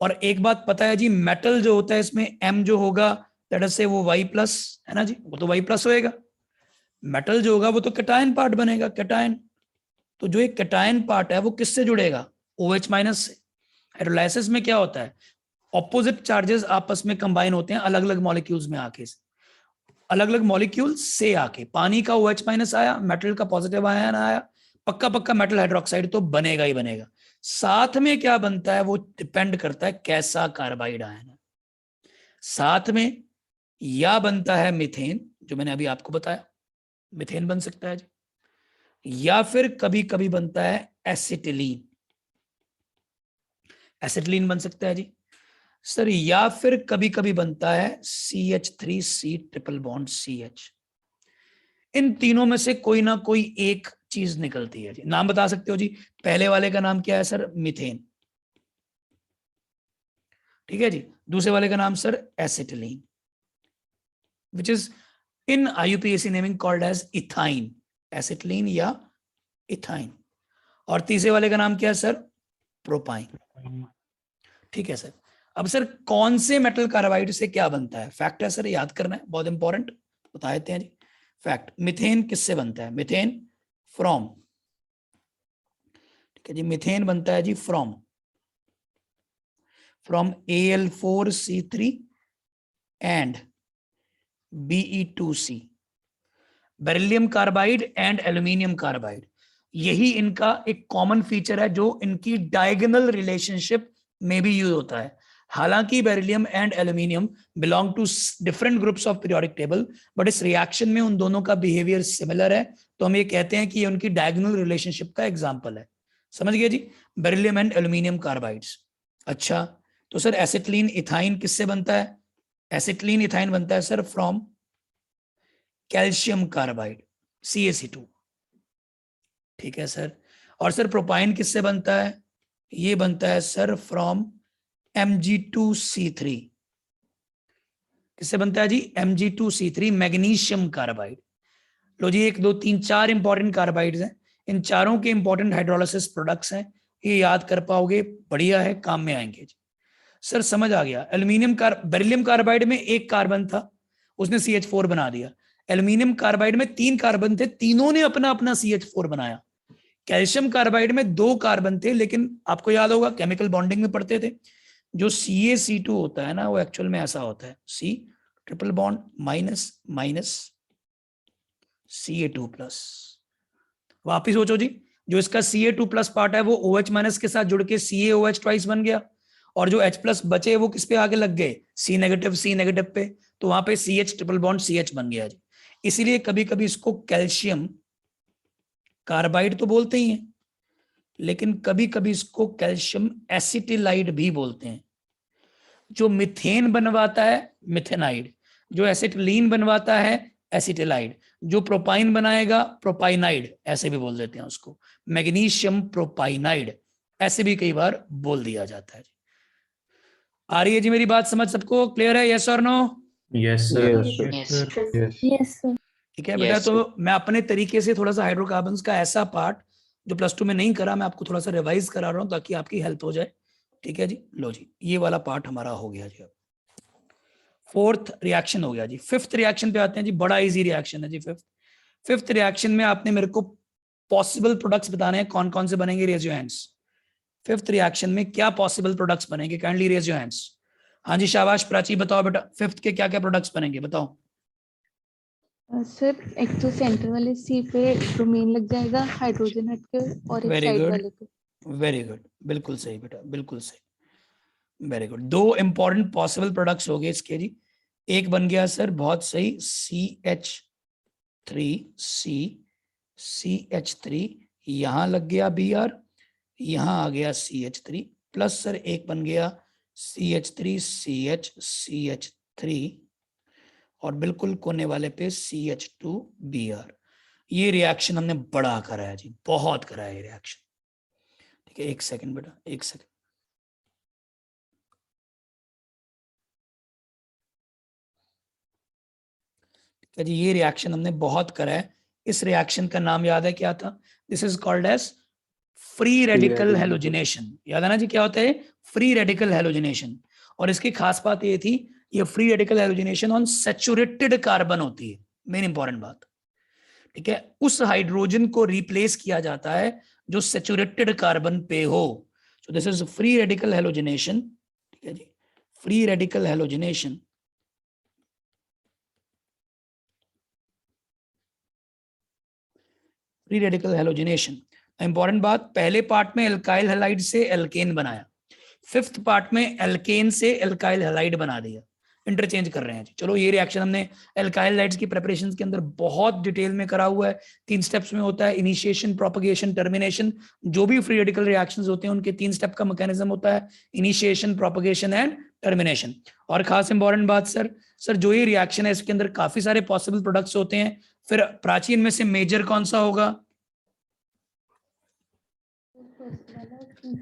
और एक बात पता है जी, मेटल जो होता है इसमें M जो होगा दैट से वो Y प्लस है ना जी, वो तो Y प्लस होएगा। मेटल जो होगा वो तो कैटायन पार्ट बनेगा, कैटायन। तो जो एक कैटायन पार्ट है वो किससे जुड़ेगा? OH माइनस से। हाइड्रोलाइसिस में क्या होता है? ऑपोजिट चार्जेस आपस में कंबाइन होते हैं अलग अलग मॉलिक्यूल्स में आके, अलग अलग मॉलिक्यूल से आके। पानी का OH माइनस आया, मेटल का पॉजिटिव आयन आया, पक्का मेटल हाइड्रोक्साइड तो बनेगा ही बनेगा। साथ में क्या बनता है वो डिपेंड करता है कैसा कार्बाइड आयन है। साथ में या बनता है मीथेन, जो मैंने अभी आपको बताया, मीथेन बन सकता है जी, या फिर कभी कभी बनता है एसिटिलीन, एसिटिलीन बन सकता है जी सर, या फिर कभी कभी बनता है CH3C ट्रिपल बॉन्ड CH। इन तीनों में से कोई ना कोई एक चीज निकलती है जी। नाम बता सकते हो जी? पहले वाले का नाम क्या है सर? मीथेन, ठीक है जी। दूसरे वाले का नाम sir acetylene, which is in IUPAC naming called as ethyne, acetylene या इथाइन। और तीसरे वाले का नाम क्या है सर? प्रोपाइन, ठीक है सर। अब सर कौन से मेटल कार्बाइड से क्या बनता है? फैक्ट है सर, याद करना है, बहुत इंपॉर्टेंट, बता देते हैं जी फैक्ट। मीथेन किससे बनता है? मीथेन फ्रॉम, ठीक है जी, मीथेन बनता है जी from from Al4C3 and Be2C, beryllium carbide and aluminium carbide. यही इनका एक कॉमन फीचर है जो इनकी डायगोनल रिलेशनशिप में भी यूज होता है। हालांकि beryllium and aluminium belong to different groups of periodic table, but इस रिएक्शन में उन दोनों का बिहेवियर सिमिलर है, तो हम ये कहते हैं कि ये उनकी डायगोनल रिलेशनशिप का एग्जाम्पल है। समझ गए जी, बेरिलियम एंड एल्यूमिनियम कार्बाइड्स। अच्छा, तो सर एसिटिलीन इथाइन किससे बनता है? एसिटिलीन इथाइन बनता है sir from calcium carbide, CaC2। ठीक है सर। और सर प्रोपाइन किससे बनता है? ये बनता है सर फ्रॉम Mg2C3। किससे बनता है जी? Mg2C3, magnesium carbide. लो जी, 1 2 3 4 इंपॉर्टेंट कार्बाइड्स हैं, इन चारों के इंपॉर्टेंट हाइड्रोलाइसिस प्रोडक्ट्स हैं, ये याद कर पाओगे, बढ़िया है, काम में आएंगे जी। सर समझ आ गया। बेरिलियम कार्बाइड में 1 कार्बन था, उसने CH4 बना दिया। एल्यूमिनियम कार्बाइड में 3 कार्बन थे, तीनों ने अपना अपना CH4 बनाया। कैल्शियम कार्बाइड में 2 कार्बन थे, लेकिन आपको याद होगा केमिकल बॉन्डिंग में पढ़ते थे, जो CaC2 होता है ना, वो एक्चुअल में ऐसा होता है, C triple bond minus minus Ca2+। वापिस सोचो जी, जो इसका Ca2+ पार्ट है वो OH माइनस के साथ जुड़ के CaOH ट्वाइस बन गया, और जो H+ बचे वो किस पे आगे लग गए? C नेगेटिव पे, तो वहां पे CH ट्रिपल बॉन्ड CH बन गया जी। इसीलिए कभी कभी इसको कैल्शियम कार्बाइड तो बोलते ही हैं, लेकिन कभी कभी इसको कैल्शियम एसिटिलाइड भी बोलते हैं। जो मिथेन बनवाता है मिथेनाइड, जो एसिटिलीन बनवाता है एसिटिलाइड, जो प्रोपाइन बनाएगा प्रोपाइनाइड, ऐसे भी बोल देते हैं उसको, मैग्नीशियम प्रोपाइनाइड, ऐसे भी कई बार बोल दिया जाता है। आ रही है जी मेरी बात समझ सबको? क्लियर है? यस और no? Yes, sir. Yes, sir. Yes. Yes sir. ठीक है बेटा, तो मैं अपने तरीके से थोड़ा सा हाइड्रोकार्बन्स का ऐसा पार्ट जो +2 में नहीं करा, मैं आपको थोड़ा सा रिवाइज करा रहा हूँ ताकि आपकी हेल्प हो जाए। ठीक है जी, लो जी, ये वाला पार्ट हमारा हो गया जी। अब 4th रिएक्शन हो गया जी। 5th रिएक्शन पे आते हैं जी, बड़ा इजी रिएक्शन है जी। 5th रिएक्शन में आपने मेरे को पॉसिबल प्रोडक्ट्स बताने हैं, कौन कौन से बनेंगे, raise your hands. 5th reaction में क्या पॉसिबल प्रोडक्ट्स बनेंगे, काइंडली रेज योर हैंड्स। हाँ जी, शाबाश प्राची, बताओ बेटा 5th के क्या क्या प्रोडक्ट्स बनेंगे, बताओ। सर एक तो सेंटर वाले C पे ब्रोमीन लग जाएगा, हाइड्रोजन हटके, और एक वेरी साइड गुड, वाले पे। वेरी गुड, बिल्कुल सही बेटा, बिल्कुल सही, very good. 2 important possible products हो गए इसके जी। एक बन गया सर, बहुत सही, CH3, यहां लग गया Br, यहां आ गया CH3 प्लस सर एक बन गया CH3, और बिल्कुल कोने वाले पे CH2Br। ये रिएक्शन हमने बड़ा कराया जी, बहुत कराया ये रिएक्शन। ठीक है, एक सेकंड बेटा, एक सेकंड। ठीक है जी, ये रिएक्शन हमने बहुत कराया है। इस रिएक्शन का नाम याद है क्या था? This is called as free radical halogenation. याद है ना जी, क्या होता है? Free radical halogenation. और इसकी खास बात ये थी, ये free radical halogenation on saturated carbon होती है, मेन इंपॉर्टेंट बात। ठीक है, उस हाइड्रोजन को रिप्लेस किया जाता है जो सैचुरेटेड कार्बन पे हो। So this is free radical halogenation. ठीक है जी, free radical halogenation. Free radical halogenation, important बात, पहले पार्ट में एल्काइल हैलाइड से एल्केन बनाया, 5th पार्ट में एल्केन से एल्काइल हैलाइड बना दिया, इंटरचेंज कर रहे हैं जी। चलो, ये रिएक्शन हमने एल्काइल हैलाइड्स की प्रिपरेशन के अंदर बहुत डिटेल में करा हुआ है। 3 स्टेप्स में होता है, इनिशिएशन, प्रोपगेशन, टर्मिनेशन। जो भी फ्री रेडिकल रिएक्शंस होते हैं उनके 3 स्टेप का मैकेनिज्म होता है, इनिशिएशन, प्रोपगेशन एंड टर्मिनेशन। और खास इंपॉर्टेंट बात सर जो ये रिएक्शन है इसके अंदर काफी सारे पॉसिबल प्रोडक्ट्स होते हैं, फिर प्राचीन में से मेजर कौन सा होगा?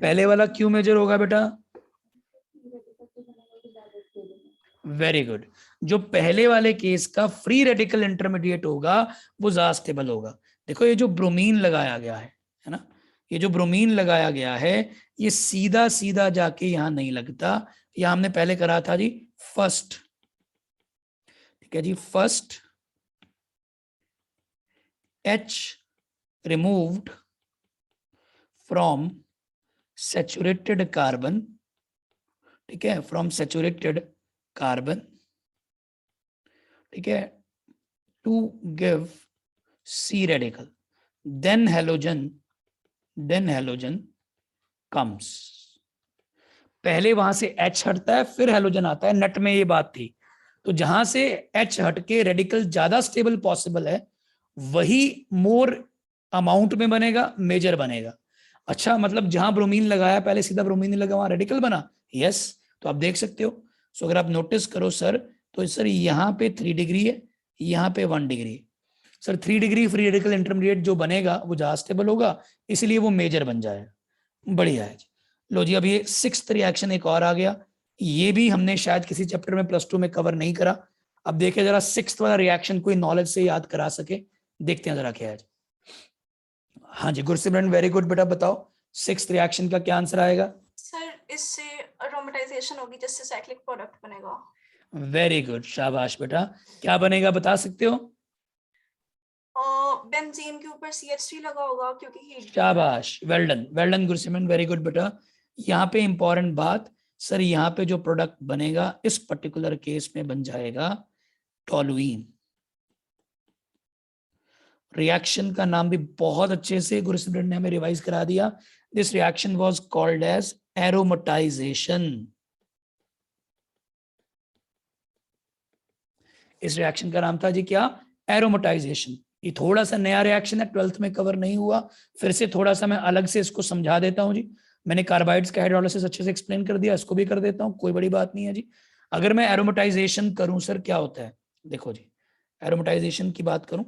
पहले वाला क्यों मेजर होगा बेटा? वेरी गुड, जो पहले वाले केस का फ्री रेडिकल इंटरमीडिएट होगा वो ज्यादा स्टेबल होगा। देखो, ये जो ब्रोमीन लगाया गया है ना, ये जो ब्रोमीन लगाया गया है, ये सीधा सीधा जाके यहां नहीं लगता। यहां हमने पहले करा था जी फर्स्ट। ठीक है जी, first H removed from saturated carbon ठीक है, फ्रॉम सैचुरेटेड कार्बन, ठीक है, to give C radical, then halogen comes. पहले वहां से H हटता है फिर हेलोजन आता है, नट में ये बात थी। तो जहां से H हट के रेडिकल ज्यादा स्टेबल पॉसिबल है वही मोर अमाउंट में बनेगा, मेजर बनेगा। अच्छा, मतलब जहां ब्रोमीन लगाया पहले सीधा ब्रोमीन नहीं लगा, वहां रेडिकल बना। यस, तो आप देख सकते हो। सो अगर आप नोटिस करो सर, तो सर यहाँ पे 3 डिग्री है, यहाँ पे 1 डिग्री है। Sir 3 degree free radical intermediate जो बनेगा वो ज्यादा स्टेबल होगा, इसलिए वो मेजर बन जाएगा। बढ़िया है। लो जी, अब ये 6th रिएक्शन एक और आ गया, ये भी हमने शायद किसी चैप्टर में +2 में कवर नहीं करा। अब देखिए जरा 6th वाला रिएक्शन कोई नॉलेज से याद करा सके, देखते हैं जरा क्या है। हाँ जी गुरसिमरन, वेरी गुड बेटा, बताओ 6th रिएक्शन का क्या आंसर आएगा? सर इससे अरोमेटाइजेशन होगी जिससे साइक्लिक प्रोडक्ट बनेगा। वेरी गुड, शाबाश बेटा। क्या बनेगा बता सकते हो? बेंजीन के ऊपर CH3 लगा होगा क्योंकि हीट। शाबाश, well done Gursimran, very good बेटा। यहाँ पे इंपॉर्टेंट बात सर, यहाँ पे जो प्रोडक्ट बनेगा इस पर्टिकुलर केस में बन जाएगा टोलुइन। रिएक्शन का नाम भी बहुत अच्छे से गुरसिमरन ने हमें रिवाइज करा दिया। This reaction was called as aromatization. इस रिएक्शन का नाम था जी क्या? एरोमेटाइजेशन। ये थोड़ा सा नया रिएक्शन है, 12th में कवर नहीं हुआ, फिर से थोड़ा सा मैं अलग से इसको समझा देता हूं जी। मैंने कार्बाइड्स का हाइड्रोलिसिस अच्छे से एक्सप्लेन कर दिया, इसको भी कर देता हूं, कोई बड़ी बात नहीं है जी। अगर मैं एरोमेटाइजेशन करूं सर क्या होता है, देखो जी, एरोमेटाइजेशन की बात करूं,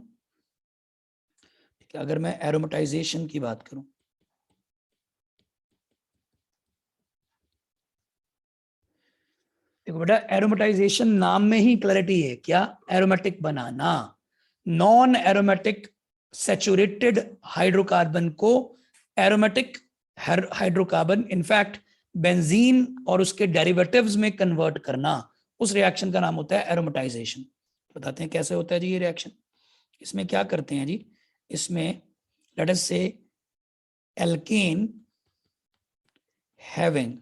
ठीक है, अगर मैं एरोमेटाइजेशन की बात करूं, देखो बेटा, एरोमेटाइजेशन नाम में ही क्लैरिटी है, क्या? एरोमेटिक बनाना। नॉन एरोमेटिक सैचुरेटेड हाइड्रोकार्बन को एरोमेटिक हाइड्रोकार्बन, इनफैक्ट बेंजीन और उसके डेरिवेटिव्स में कन्वर्ट करना, उस रिएक्शन का नाम होता है एरोमेटाइजेशन। बताते हैं कैसे होता है जी ये रिएक्शन। इसमें क्या करते हैं जी, इसमें लेट अस से एल्केन हैविंग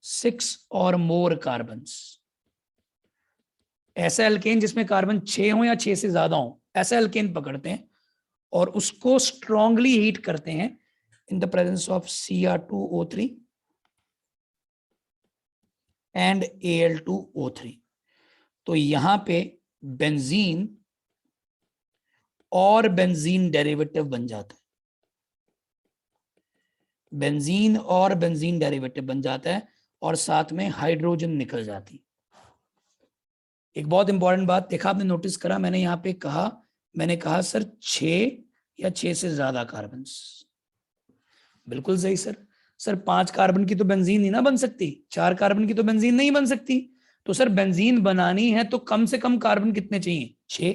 6 और मोर कार्बन्स, ऐसा एल्केन जिसमें कार्बन 6 हो या 6 से ज्यादा हो, ऐसा एल्केन पकड़ते हैं और उसको स्ट्रांगली हीट करते हैं in the presence of Cr2O3 and Al2O3। तो यहां पे बेंजीन और बेंजीन डेरिवेटिव बन जाता है, बेंजीन और बेंजीन डेरिवेटिव बन जाता है और साथ में हाइड्रोजन निकल जाती। एक बहुत इंपॉर्टेंट बात देखा आपने, नोटिस करा, मैंने यहाँ पे कहा, मैंने कहा सर 6 या 6 से ज्यादा कार्बन। बिल्कुल सही सर। सर 5 कार्बन की तो बेंजीन नहीं ना बन सकती, 4 कार्बन की तो बेंजीन नहीं बन सकती। तो सर बेंजीन बनानी है तो कम से कम कार्बन कितने चाहिए? 6।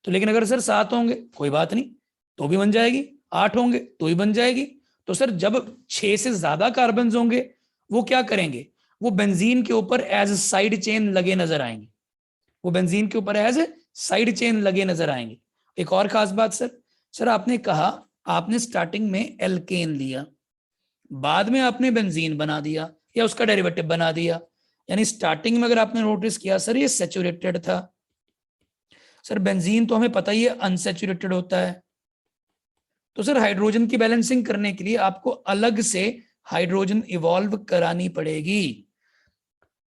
तो लेकिन अगर सर 7 होंगे कोई बात नहीं, तो भी बन जाएगी, 8 होंगे तो भी बन जाएगी। तो सर जब 6 से ज्यादा कार्बन होंगे वो क्या करेंगे, वो बेंजीन के ऊपर एज साइड चेन लगे नजर आएंगे, वो बेंजीन के ऊपर एज साइड चेन लगे नजर आएंगे। एक और खास बात सर आपने कहा, आपने स्टार्टिंग में एल्केन लिया, बाद में आपने बेंजीन बना दिया या उसका डेरिवेटिव बना दिया, यानी स्टार्टिंग में अगर आपने नोटिस किया सर ये सैचुरेटेड था। सर बेंजीन तो हमें पता ही है अनसैचुरेटेड होता है। तो सर हाइड्रोजन की बैलेंसिंग करने के लिए आपको अलग से हाइड्रोजन इवॉल्व करानी पड़ेगी,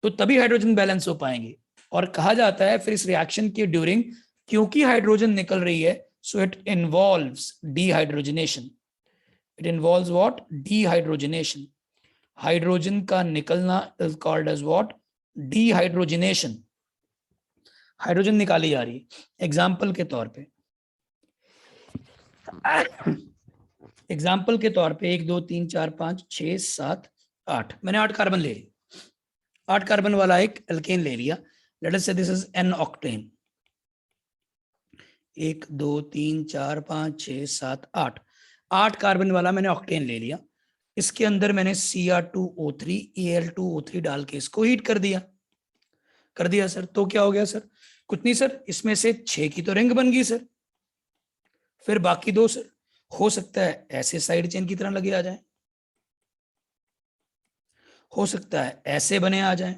तो तभी हाइड्रोजन बैलेंस हो पाएंगे। और कहा जाता है फिर इस रिएक्शन के ड्यूरिंग, क्योंकि हाइड्रोजन निकल रही है, so it involves dehydrogenation. It involves what? Dehydrogenation. Hydrogen का निकलना is called as what? Dehydrogenation. Hydrogen निकाली जा रही है। एग्जाम्पल के तौर पे, एग्जाम्पल के तौर पे 1 2 3 4 5 6 7 8, मैंने 8 कार्बन ले लिया, 8 कार्बन वाला एक एल्केन ले लिया। लेट अस से this is an octane. 1 2 3 4 5 6 7 8, 8 carbon वाला मैंने ऑक्टेन ले लिया। इसके अंदर मैंने Cr2O3 Al2O3 डाल के इसको हीट कर दिया सर। तो क्या हो गया सर? कुछ नहीं सर, इसमें से 6 की तो रिंग बन गई सर, फिर बाकी 2 सर हो सकता है ऐसे साइड चेन की तरह लगे आ जाए, हो सकता है ऐसे बने आ जाए,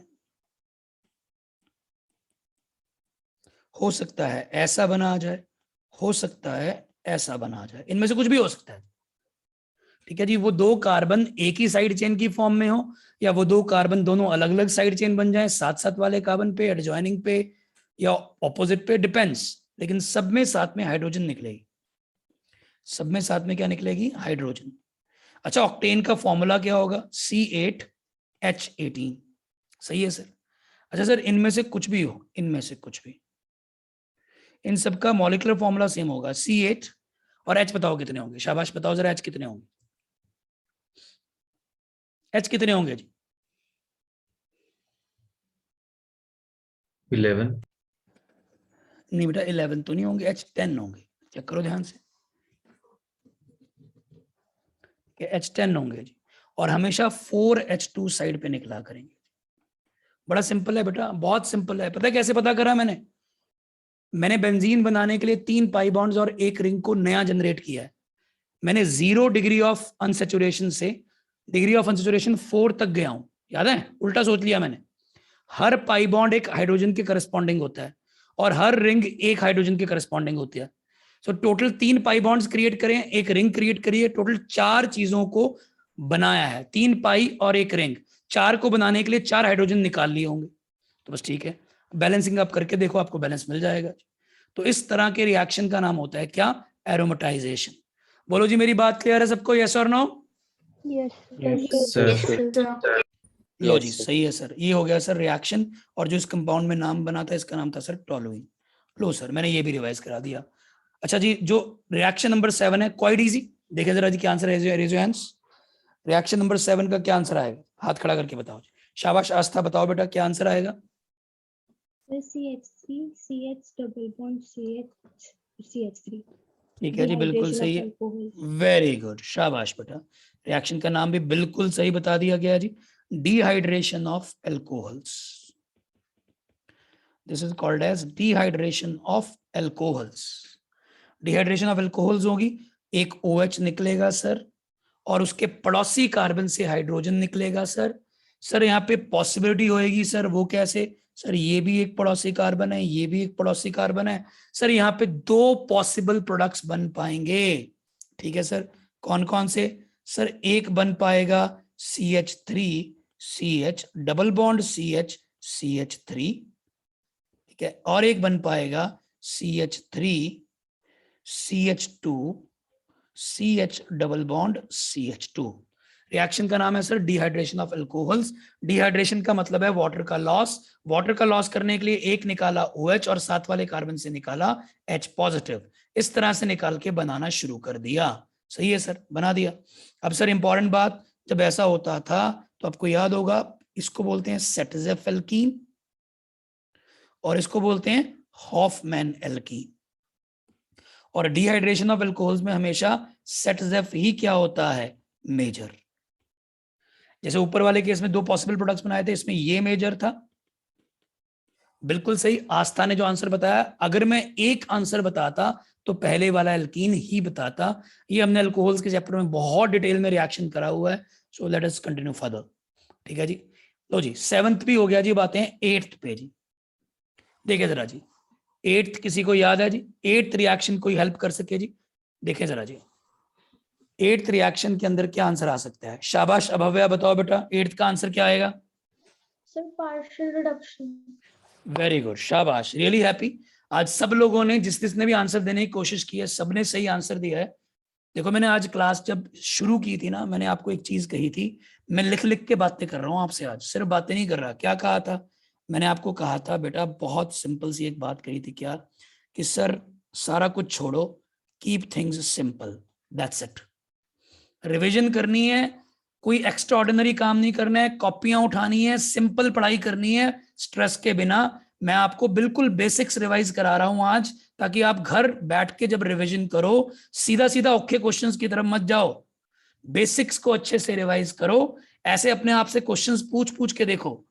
हो सकता है ऐसा बना आ जाए, हो सकता है ऐसा बना आ जाए, इनमें से कुछ भी हो सकता है। ठीक है जी, वो दो कार्बन एक ही साइड चेन की फॉर्म में हो, या वो दो कार्बन दोनों अलग अलग साइड चेन बन जाए, साथ साथ वाले कार्बन पे, एडजॉइनिंग पे या ऑपोजिट पे, डिपेंड्स, लेकिन सब में साथ में हाइड्रोजन निकलेगी, सब में साथ में क्या निकलेगी, हाइड्रोजन। अच्छा, ऑक्टेन का फॉर्मूला क्या होगा, C8H18, सही है सर। अच्छा सर, इनमें से कुछ भी हो, इनमें से कुछ भी, इन सब का मॉलिक्यूलर फॉर्मूला सेम होगा, C8, और H बताओ कितने होंगे, शाबाश बताओ जरा, H कितने होंगे, H कितने होंगे जी, 11. नहीं बेटा 11 तो नहीं होंगे, H10 होंगे, चेक करो ध्यान से, कि H10 होंगे जी, और हमेशा 4H2 साइड पे निकला करेंगे। बड़ा सिंपल है बेटा, बहुत सिंपल है। पता है कैसे पता करा मैंने बेंजीन बनाने के लिए 3 पाई बॉन्ड्स और एक रिंग को नया जनरेट किया है। मैंने 0 डिग्री ऑफ अनसैचुरेशन से डिग्री ऑफ अनसैचुरेशन 4 तक गया हूं, याद है, उल्टा सोच लिया मैंने। हर पाई बॉन्ड एक हाइड्रोजन के करस्पॉन्डिंग होता है और हर रिंग एक हाइड्रोजन के करस्पॉन्डिंग होती है। So total 3 pi bonds create करें, एक रिंग क्रिएट करिए, टोटल 4 चीजों को बनाया है, 3 पाई और एक रिंग, 4 को बनाने के लिए 4 हाइड्रोजन निकाल लिए होंगे, तो बस ठीक है, बैलेंसिंग आप करके देखो, आपको बैलेंस मिल जाएगा। तो इस तरह के रिएक्शन का नाम होता है क्या, एरोमेटाइजेशन। बोलो जी, मेरी बात क्लियर है सबको, यस और नो? Yes Sir. लो जी, सही है सर, ये हो गया सर रिएक्शन, और जो इस कंपाउंड में नाम बना था इसका नाम था सर टोलुइन। लो सर, मैंने ये भी रिवाइज करा दिया। अच्छा जी, जो रिएक्शन नंबर 7 है, क्वाइट इजी, देखे जरा जी क्या आंसर है, raise your hands. Reaction number 7 का क्या आंसर आएगा, हाथ खड़ा करके बताओ जी। शाबाश आस्था, बताओ बेटा क्या आंसर आएगा। CH3 CH double bond CH3। ठीक है जी, बिल्कुल सही है, वेरी गुड, शाबाश बेटा। रिएक्शन का नाम भी बिल्कुल सही बता दिया गया जी, dehydration of alcohols. This is called as dehydration of alcohols. Dehydration of alcohols होगी, एक OH निकलेगा सर, और उसके पड़ोसी कार्बन से हाइड्रोजन निकलेगा सर। सर यहाँ पे पॉसिबिलिटी होएगी सर, वो कैसे सर, ये भी एक पड़ोसी कार्बन है, ये भी एक पड़ोसी कार्बन है सर, यहाँ पे 2 पॉसिबल प्रोडक्ट्स बन पाएंगे। ठीक है सर, कौन कौन से सर, एक बन पाएगा CH3 CH double bond CH CH3, ठीक है, और एक बन पाएगा CH3 CH2 CH double bond CH2। Reaction का नाम है sir dehydration of alcohols. Dehydration का मतलब है वाटर का लॉस, वाटर का लॉस करने के लिए एक निकाला OH और साथ वाले कार्बन से निकाला H पॉजिटिव, इस तरह से निकाल के बनाना शुरू कर दिया। सही है सर, बना दिया। अब सर इंपॉर्टेंट बात, जब ऐसा होता था तो आपको याद होगा, इसको बोलते हैं सेटजेफ एल्कीन और इसको बोलते हैं हॉफमैन एल्कीन। और डिहाइड्रेशन ऑफ एल्कोहल्स में हमेशा सेटजेफ ही क्या होता है, मेजर। जैसे ऊपर वाले केस में 2 पॉसिबल प्रोडक्ट्स बनाए थे, इसमें ये मेजर था, बिल्कुल सही। आस्था ने जो आंसर बताया, अगर मैं एक आंसर बताता तो पहले वाला एल्कीन ही बताता। ये हमने अल्कोहल्स के चैप्टर में बहुत डिटेल में रिएक्शन करा हुआ है, so let us continue further. ठीक है जी, लो जी 7th भी हो गया जी, बातें 8th पे जी। देखिए जरा जी, 8th किसी को याद है जी, 8th रिएक्शन कोई हेल्प कर सके जी, देखें जरा जी 8th रिएक्शन के अंदर क्या आंसर आ सकता है। शाबाश अभव्या, बताओ बेटा 8th का आंसर क्या आएगा। Sir partial reduction. Very good, शाबाश, रियली हैप्पी। आज सब लोगों ने जिसने भी आंसर देने की कोशिश की है, सबने सही आंसर दिया है। देखो मैंने आज क्लास जब शुरू की थी ना, मैंने आपको एक चीज कही थी, मैं लिख लिख के बातें कर रहा हूँ आपसे, आज सिर्फ बातें नहीं कर रहा। क्या कहा था मैंने आपको, कहा था बेटा बहुत सिंपल सी एक बात कही थी, क्या, कि सर सारा कुछ छोड़ो, keep things simple, that's it. Revision करनी है, कोई एक्स्ट्रा ऑर्डिनरी काम नहीं करना है, कॉपियां उठानी है, सिंपल पढ़ाई करनी है, स्ट्रेस के बिना। मैं आपको बिल्कुल बेसिक्स रिवाइज करा रहा हूं आज, ताकि आप घर बैठ के जब रिवीजन करो, सीधा सीधा औखे क्वेश्चंस की तरफ मत जाओ, बेसिक्स को अच्छे से रिवाइज करो। ऐसे अपने आप से क्वेश्चंस पूछ पूछ के देखो।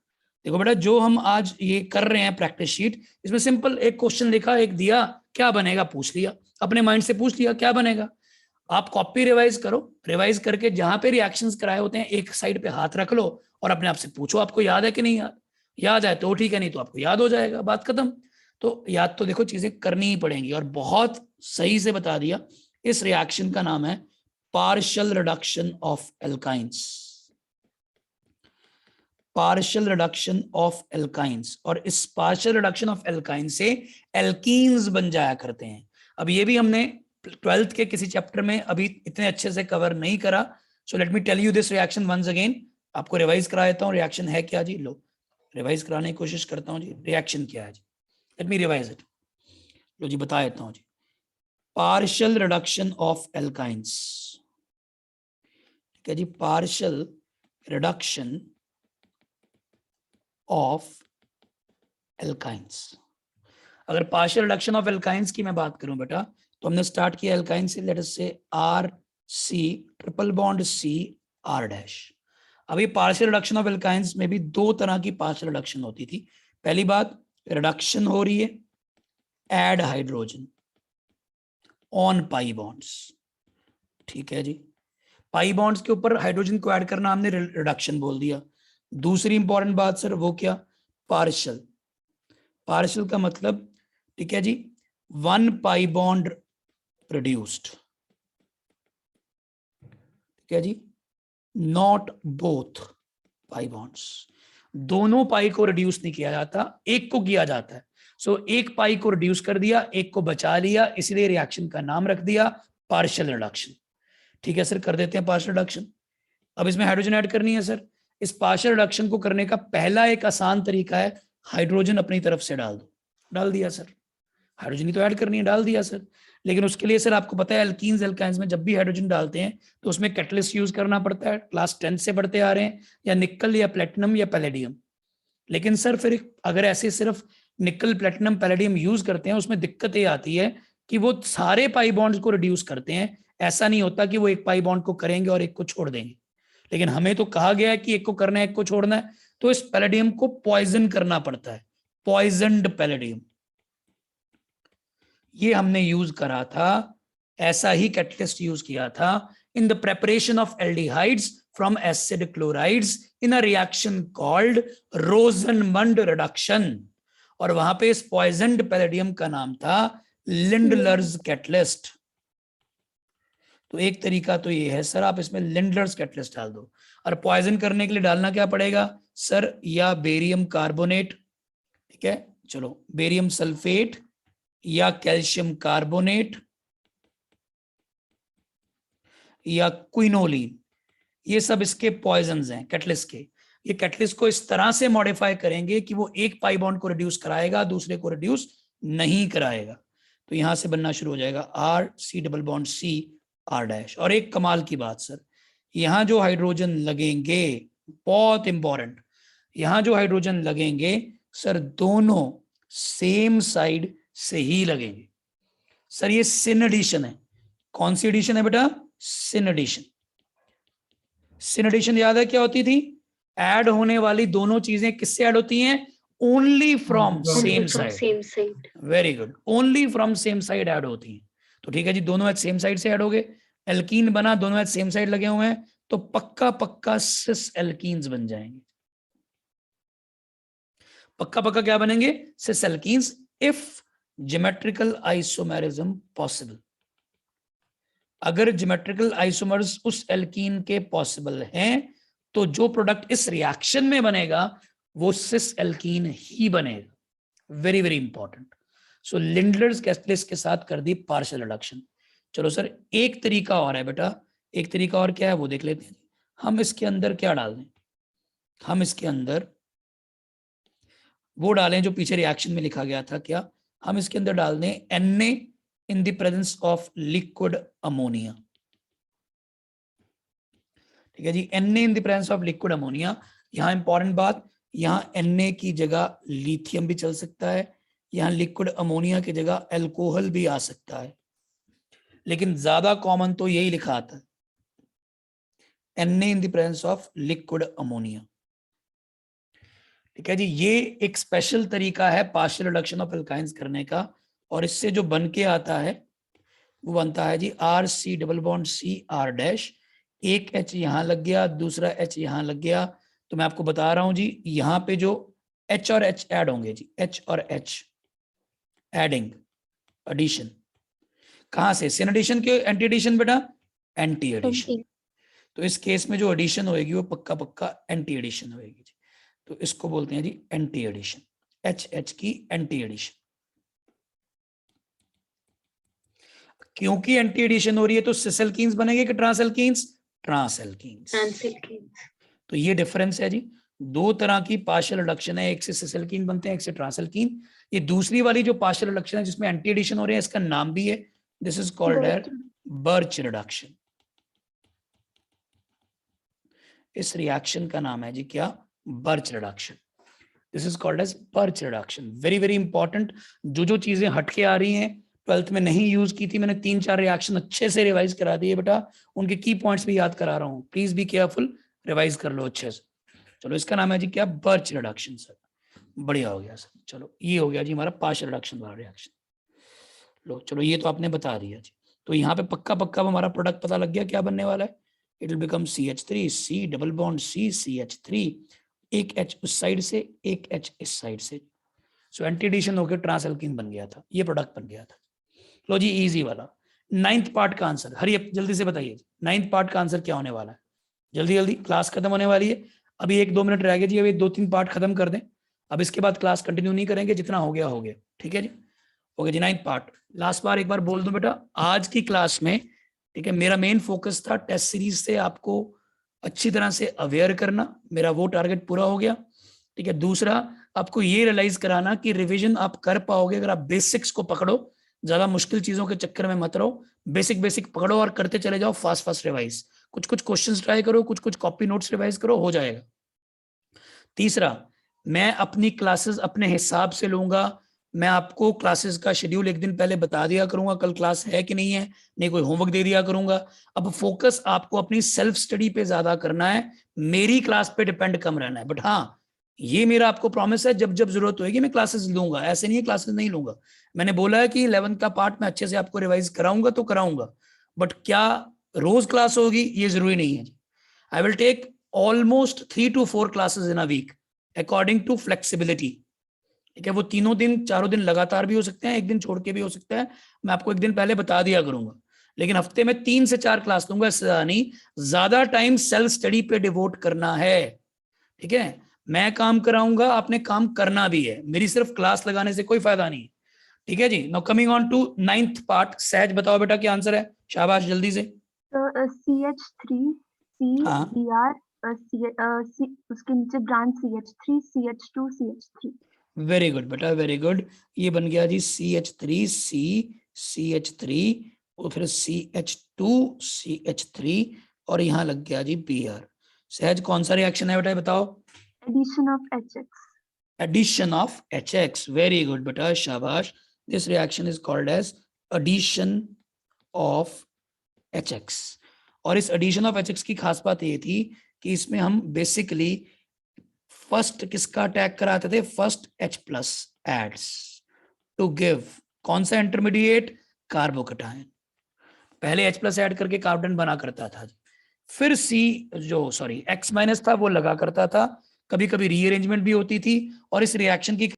देखो बेटा, जो हम आज ये कर रहे हैं प्रैक्टिस शीट, इसमें सिंपल एक क्वेश्चन लिखा, एक दिया, क्या बनेगा पूछ लिया, अपने माइंड से पूछ लिया क्या बनेगा। आप कॉपी रिवाइज करो, रिवाइज करके जहां पे रिएक्शंस कराए होते हैं एक साइड पे हाथ रख लो और अपने आप से पूछो आपको याद है कि नहीं याद, याद आए तो ठीक है, नहीं तो आपको याद हो जाएगा, बात खत्म। तो याद तो देखो चीजें करनी ही पड़ेंगी। और बहुत सही से बता दिया, इस रिएक्शन का नाम है partial reduction of alkynes, partial reduction of alkynes. और इस पार्शियल रिडक्शन ऑफ एल्काइन से एल्कीन्स बन जाया करते हैं। अब ये भी हमने 12th के किसी चैप्टर में अभी इतने अच्छे से कवर नहीं करा। So let me tell you this reaction once again. आपको रिवाइज करा देता हूँ रिएक्शन है क्या जी। लो रिवाइज कराने की कोशिश करता हूँ जी, रिएक्शन क्या है जी, लेट मी रिवाइज इट। लो जी बता देता हूँ जी, पार्शियल रिडक्शन ऑफ एल्काइंस, ठीक है जी, पार्शियल रिडक्शन ऑफ एल्काइंस। अगर पार्शियल रिडक्शन ऑफ एल्काइंस की मैं बात करूं बेटा, तो हमने स्टार्ट किया एल्काइन से, let us say R C triple bond C R dash. अभी पार्शियल रिडक्शन ऑफ एल्काइंस में भी दो तरह की पार्शियल रिडक्शन होती थी। पहली बात, रिडक्शन हो रही है add hydrogen on pi bonds, ठीक है जी, पाई बॉन्ड्स के ऊपर हाइड्रोजन को ऐड करना हमने रिडक्शन बोल दिया। दूसरी इंपॉर्टेंट बात सर वो क्या, पार्शियल। पार्शियल का मतलब, ठीक है जी, 1 पाई बॉन्ड रिड्यूस्ड, ठीक है जी, नॉट बोथ पाई बॉन्ड्स। दोनों पाई को रिड्यूस नहीं किया जाता, एक को किया जाता है। सो एक पाई को रिड्यूस कर दिया, एक को बचा लिया, इसलिए रिएक्शन का नाम रख दिया पार्शियल रिडक्शन। ठीक है सर, कर देते हैं पार्शियल रिडक्शन। अब इसमें हाइड्रोजन ऐड करनी है सर। इस पार्शियल रिडक्शन को करने का पहला एक आसान तरीका है, हाइड्रोजन अपनी तरफ से डाल दो। डाल दिया सर, हाइड्रोजन ही तो ऐड करनी है, डाल दिया सर। लेकिन उसके लिए सर आपको पता है एल्कीन्स एल्काइंस में जब भी हाइड्रोजन डालते हैं तो उसमें कैटलिस्ट यूज करना पड़ता है, क्लास 10 से पढ़ते आ रहे हैं, या निकल या प्लेटिनम या पैलेडियम। लेकिन सर फिर अगर ऐसे सिर्फ निकल प्लेटिनम पैलेडियम यूज करते हैं, उसमें दिक्कत ये आती है कि वो सारे पाई बॉन्ड्स को रिड्यूस करते हैं। ऐसा नहीं होता कि वो एक पाई बॉन्ड को करेंगे और एक को छोड़ देंगे। लेकिन हमें तो कहा गया है कि एक को करना है एक को छोड़ना है, तो इस पैलेडियम को पॉइजन करना पड़ता है, पॉइजनड पैलेडियम। ये हमने यूज करा था, ऐसा ही कैटलिस्ट यूज किया था in the preparation of aldehydes from acid chlorides in a reaction called रोजनमंड reduction. और वहां पे इस पॉइजनड पैलेडियम का नाम था लिंडलर्स कैटलिस्ट। तो एक तरीका तो ये है सर, आप इसमें लिंडलर्स कैटलिस्ट डाल दो। और पॉइजन करने के लिए डालना क्या पड़ेगा सर, या बेरियम कार्बोनेट, ठीक है, चलो बेरियम सल्फेट या कैल्शियम कार्बोनेट या क्विनोलिन, ये सब इसके पॉइजन्स हैं कैटलिस्ट के। ये कैटलिस्ट को इस तरह से मॉडिफाई करेंगे कि वो एक पाई बॉन्ड को रिड्यूस कराएगा, दूसरे को रिड्यूस नहीं कराएगा। तो यहां से बनना शुरू हो जाएगा R C double bond C R dash. और एक कमाल की बात सर, यहां जो हाइड्रोजन लगेंगे, बहुत इंपॉर्टेंट, यहां जो हाइड्रोजन लगेंगे सर दोनों सेम साइड से ही लगेंगे। सर ये सिन एडिशन है। कौन सी एडिशन है बेटा, सिन एडिशन। सिन एडिशन याद है क्या होती थी, ऐड होने वाली दोनों चीजें किससे ऐड होती हैं, only from same side. Same side. Very good, only from same side add होती हैं। तो ठीक है जी, दोनों एट सेम साइड से ऐड हो गए, एल्कीन बना, दोनों एट सेम साइड लगे हुए हैं, तो पक्का पक्का सिस एल्कीन्स बन जाएंगे। पक्का पक्का क्या बनेंगे, cis alkenes, if geometrical isomerism possible. अगर ज्योमेट्रिकल आइसोमर्स उस एल्कीन के पॉसिबल हैं तो जो प्रोडक्ट इस रिएक्शन में बनेगा वो सिस एल्कीन ही बनेगा। Very very important. So Lindlar's catalyst के साथ कर दी पार्शियल रिडक्शन। चलो सर एक तरीका और है बेटा, एक तरीका और क्या है वो देख लेते हैं। हम इसके अंदर क्या डाल दें, हम इसके अंदर वो डालें जो पीछे रिएक्शन में लिखा गया था, क्या हम इसके अंदर डाल दें Na in the presence of liquid ammonia। ठीक है जी, Na in the presence of liquid ammonia। यहां इंपॉर्टेंट बात, यहां Na की जगह लिथियम भी चल सकता है, यहां लिक्विड अमोनिया की जगह अल्कोहल भी आ सकता है, लेकिन ज्यादा कॉमन तो यही लिखा आता है, Na in the presence of liquid ammonia। ठीक है जी, ये एक स्पेशल तरीका है पार्शियल रिडक्शन ऑफ एल्काइंस करने का, और इससे जो बन के आता है वो बनता है जी RC double bond CR dash, एक H यहाँ लग गया, दूसरा H यहाँ लग गया। तो मैं आपको बता रहा हूं जी, यहाँ पे जो H और H ऐड होंगे जी, H और H एडिंग, एडिशन, कहां से? सिन एडिशन के एंटी एडिशन बेटा? Anti addition. तो इस केस में जो एडिशन होएगी वो पक्का पक्का एंटी एडिशन होएगी जी। तो इसको बोलते हैं जी एंटी एडिशन, HH की एंटी एडिशन। क्योंकि एंटी एडिशन हो रही है तो सिस एल्कीन्स बनेंगे कि ट्रांस एल्कीन्स? Trans alkenes. तो ये डिफरेंस है जी, दो तरह की पार्शियल रिडक्शन है, एक से सिस एल्कीन बनते हैं, एक से ट्रांस एल्कीन। ये दूसरी वाली जो पार्शियल रिडक्शन है जिसमें एंटी एडिशन हो रहे हैं, इसका नाम भी है, this is called as Birch reduction. इस रिएक्शन का नाम है जी क्या? Birch reduction. This is called as Birch reduction. Very very important, जो जो चीजें हटके आ रही हैं 12th में नहीं यूज की थी, मैंने 3-4 रिएक्शन अच्छे से रिवाइज करा दिए बेटा, उनके की पॉइंट्स भी याद करा रहा हूं, प्लीज बी केयरफुल, रिवाइज कर लो अच्छे से। चलो इसका नाम है जी क्या? Birch reduction sir. बढ़िया हो गया सर। चलो ये हो गया जी हमारा पार्शियल रिडक्शन वाला रिएक्शन। लो चलो ये तो आपने बता दिया जी। तो यहाँ पे पक्का पक्का हमारा प्रोडक्ट पता लग गया क्या बनने वाला है। It will become CH3, C double bond C, CH3, एक H उस साइड से, एक H इस साइड से। सो एंटी एडिशन होकर ट्रांस एल्कीन बन गया था, ये प्रोडक्ट बन गया था। लो जी इजी वाला 9th पार्ट का आंसर, हरी जल्दी से बताइए 9th पार्ट का आंसर क्या होने वाला है? जल्दी जल्दी, क्लास खत्म होने वाली है, अभी 1-2 मिनट रह गए जी, अभी 2-3 पार्ट खत्म कर दें, अब इसके बाद क्लास कंटिन्यू नहीं करेंगे, जितना हो गया हो गया, ठीक है जी। ओके जी 9th पार्ट, लास्ट बार एक बार बोल दूं बेटा, आज की क्लास में ठीक है मेरा मेन फोकस था टेस्ट सीरीज से आपको अच्छी तरह से अवेयर करना, मेरा वो टारगेट पूरा हो गया, ठीक है। दूसरा आपको ये रियलाइज कराना कि रिवीजन आप कर पाओगे अगर आप बेसिक्स को पकड़ो, ज्यादा मुश्किल चीजों के चक्कर में मत रहो, बेसिक बेसिक पकड़ो और करते चले जाओ, फास्ट फास्ट रिवाइज, कुछ कुछ क्वेश्चंस ट्राई करो, कुछ कुछ कॉपी नोट्स रिवाइज करो, हो जाएगा। तीसरा, मैं अपनी क्लासेस अपने हिसाब से लूंगा, मैं आपको क्लासेस का शेड्यूल एक दिन पहले बता दिया करूंगा, कल क्लास है कि नहीं है, नहीं कोई होमवर्क दे दिया करूंगा। अब फोकस आपको अपनी सेल्फ स्टडी पे ज्यादा करना है, मेरी क्लास पे डिपेंड कम रहना है। बट हाँ, ये मेरा आपको प्रॉमिस है, जब जब जरूरत होगी मैं क्लासेस लूंगा, ऐसे नहीं है क्लासेस नहीं लूंगा। मैंने बोला है कि 11th का पार्ट मैं अच्छे से आपको रिवाइज कराऊंगा तो कराऊंगा, बट क्या रोज क्लास होगी ये जरूरी नहीं है। I will take almost 3 to 4 classes in a week according to flexibility, ठीक है। वो तीनों दिन 4 दिन लगातार भी हो सकते हैं, एक दिन छोड़ के भी हो सकता है, मैं आपको एक दिन पहले बता दिया करूंगा, लेकिन हफ्ते में 3 से 4 क्लास लूंगा, इससे नहीं, ज्यादा टाइम सेल्फ स्टडी पे डिवोट करना है, ठीक है। मैं काम कराऊंगा, आपने काम करना भी है, मेरी सिर्फ क्लास लगाने से कोई फायदा नहीं, ठीक है जी। Now coming on to 9th part, Sahaj बताओ बेटा क्या आंसर है, शाबाश जल्दी से। CH3 हाँ CBr उसके नीचे branch CH3 CH2 CH3। Very good बेटा वेरी गुड, ये बन गया जी CH3 C CH3 और फिर CH2 CH3 और यहाँ लग गया जी Br। सहज कौन सा रिएक्शन है बेटा बताओ? Addition of HX। Addition of HX, very good beta, shabash, this reaction is called as addition of HX। और इस addition of HX की खास बात ये थी कि इसमें हम बेसिकली फर्स्ट किसका अटैक कराते थे, first H+ adds to give कौन सा इंटरमीडिएट, कार्बोकैटायन। पहले H+ ऐड करके कार्बन बना करता था, फिर X- था वो लगा करता था, कभी कभी रीअरेंजमेंट भी होती थी, और इस रिएक्शन की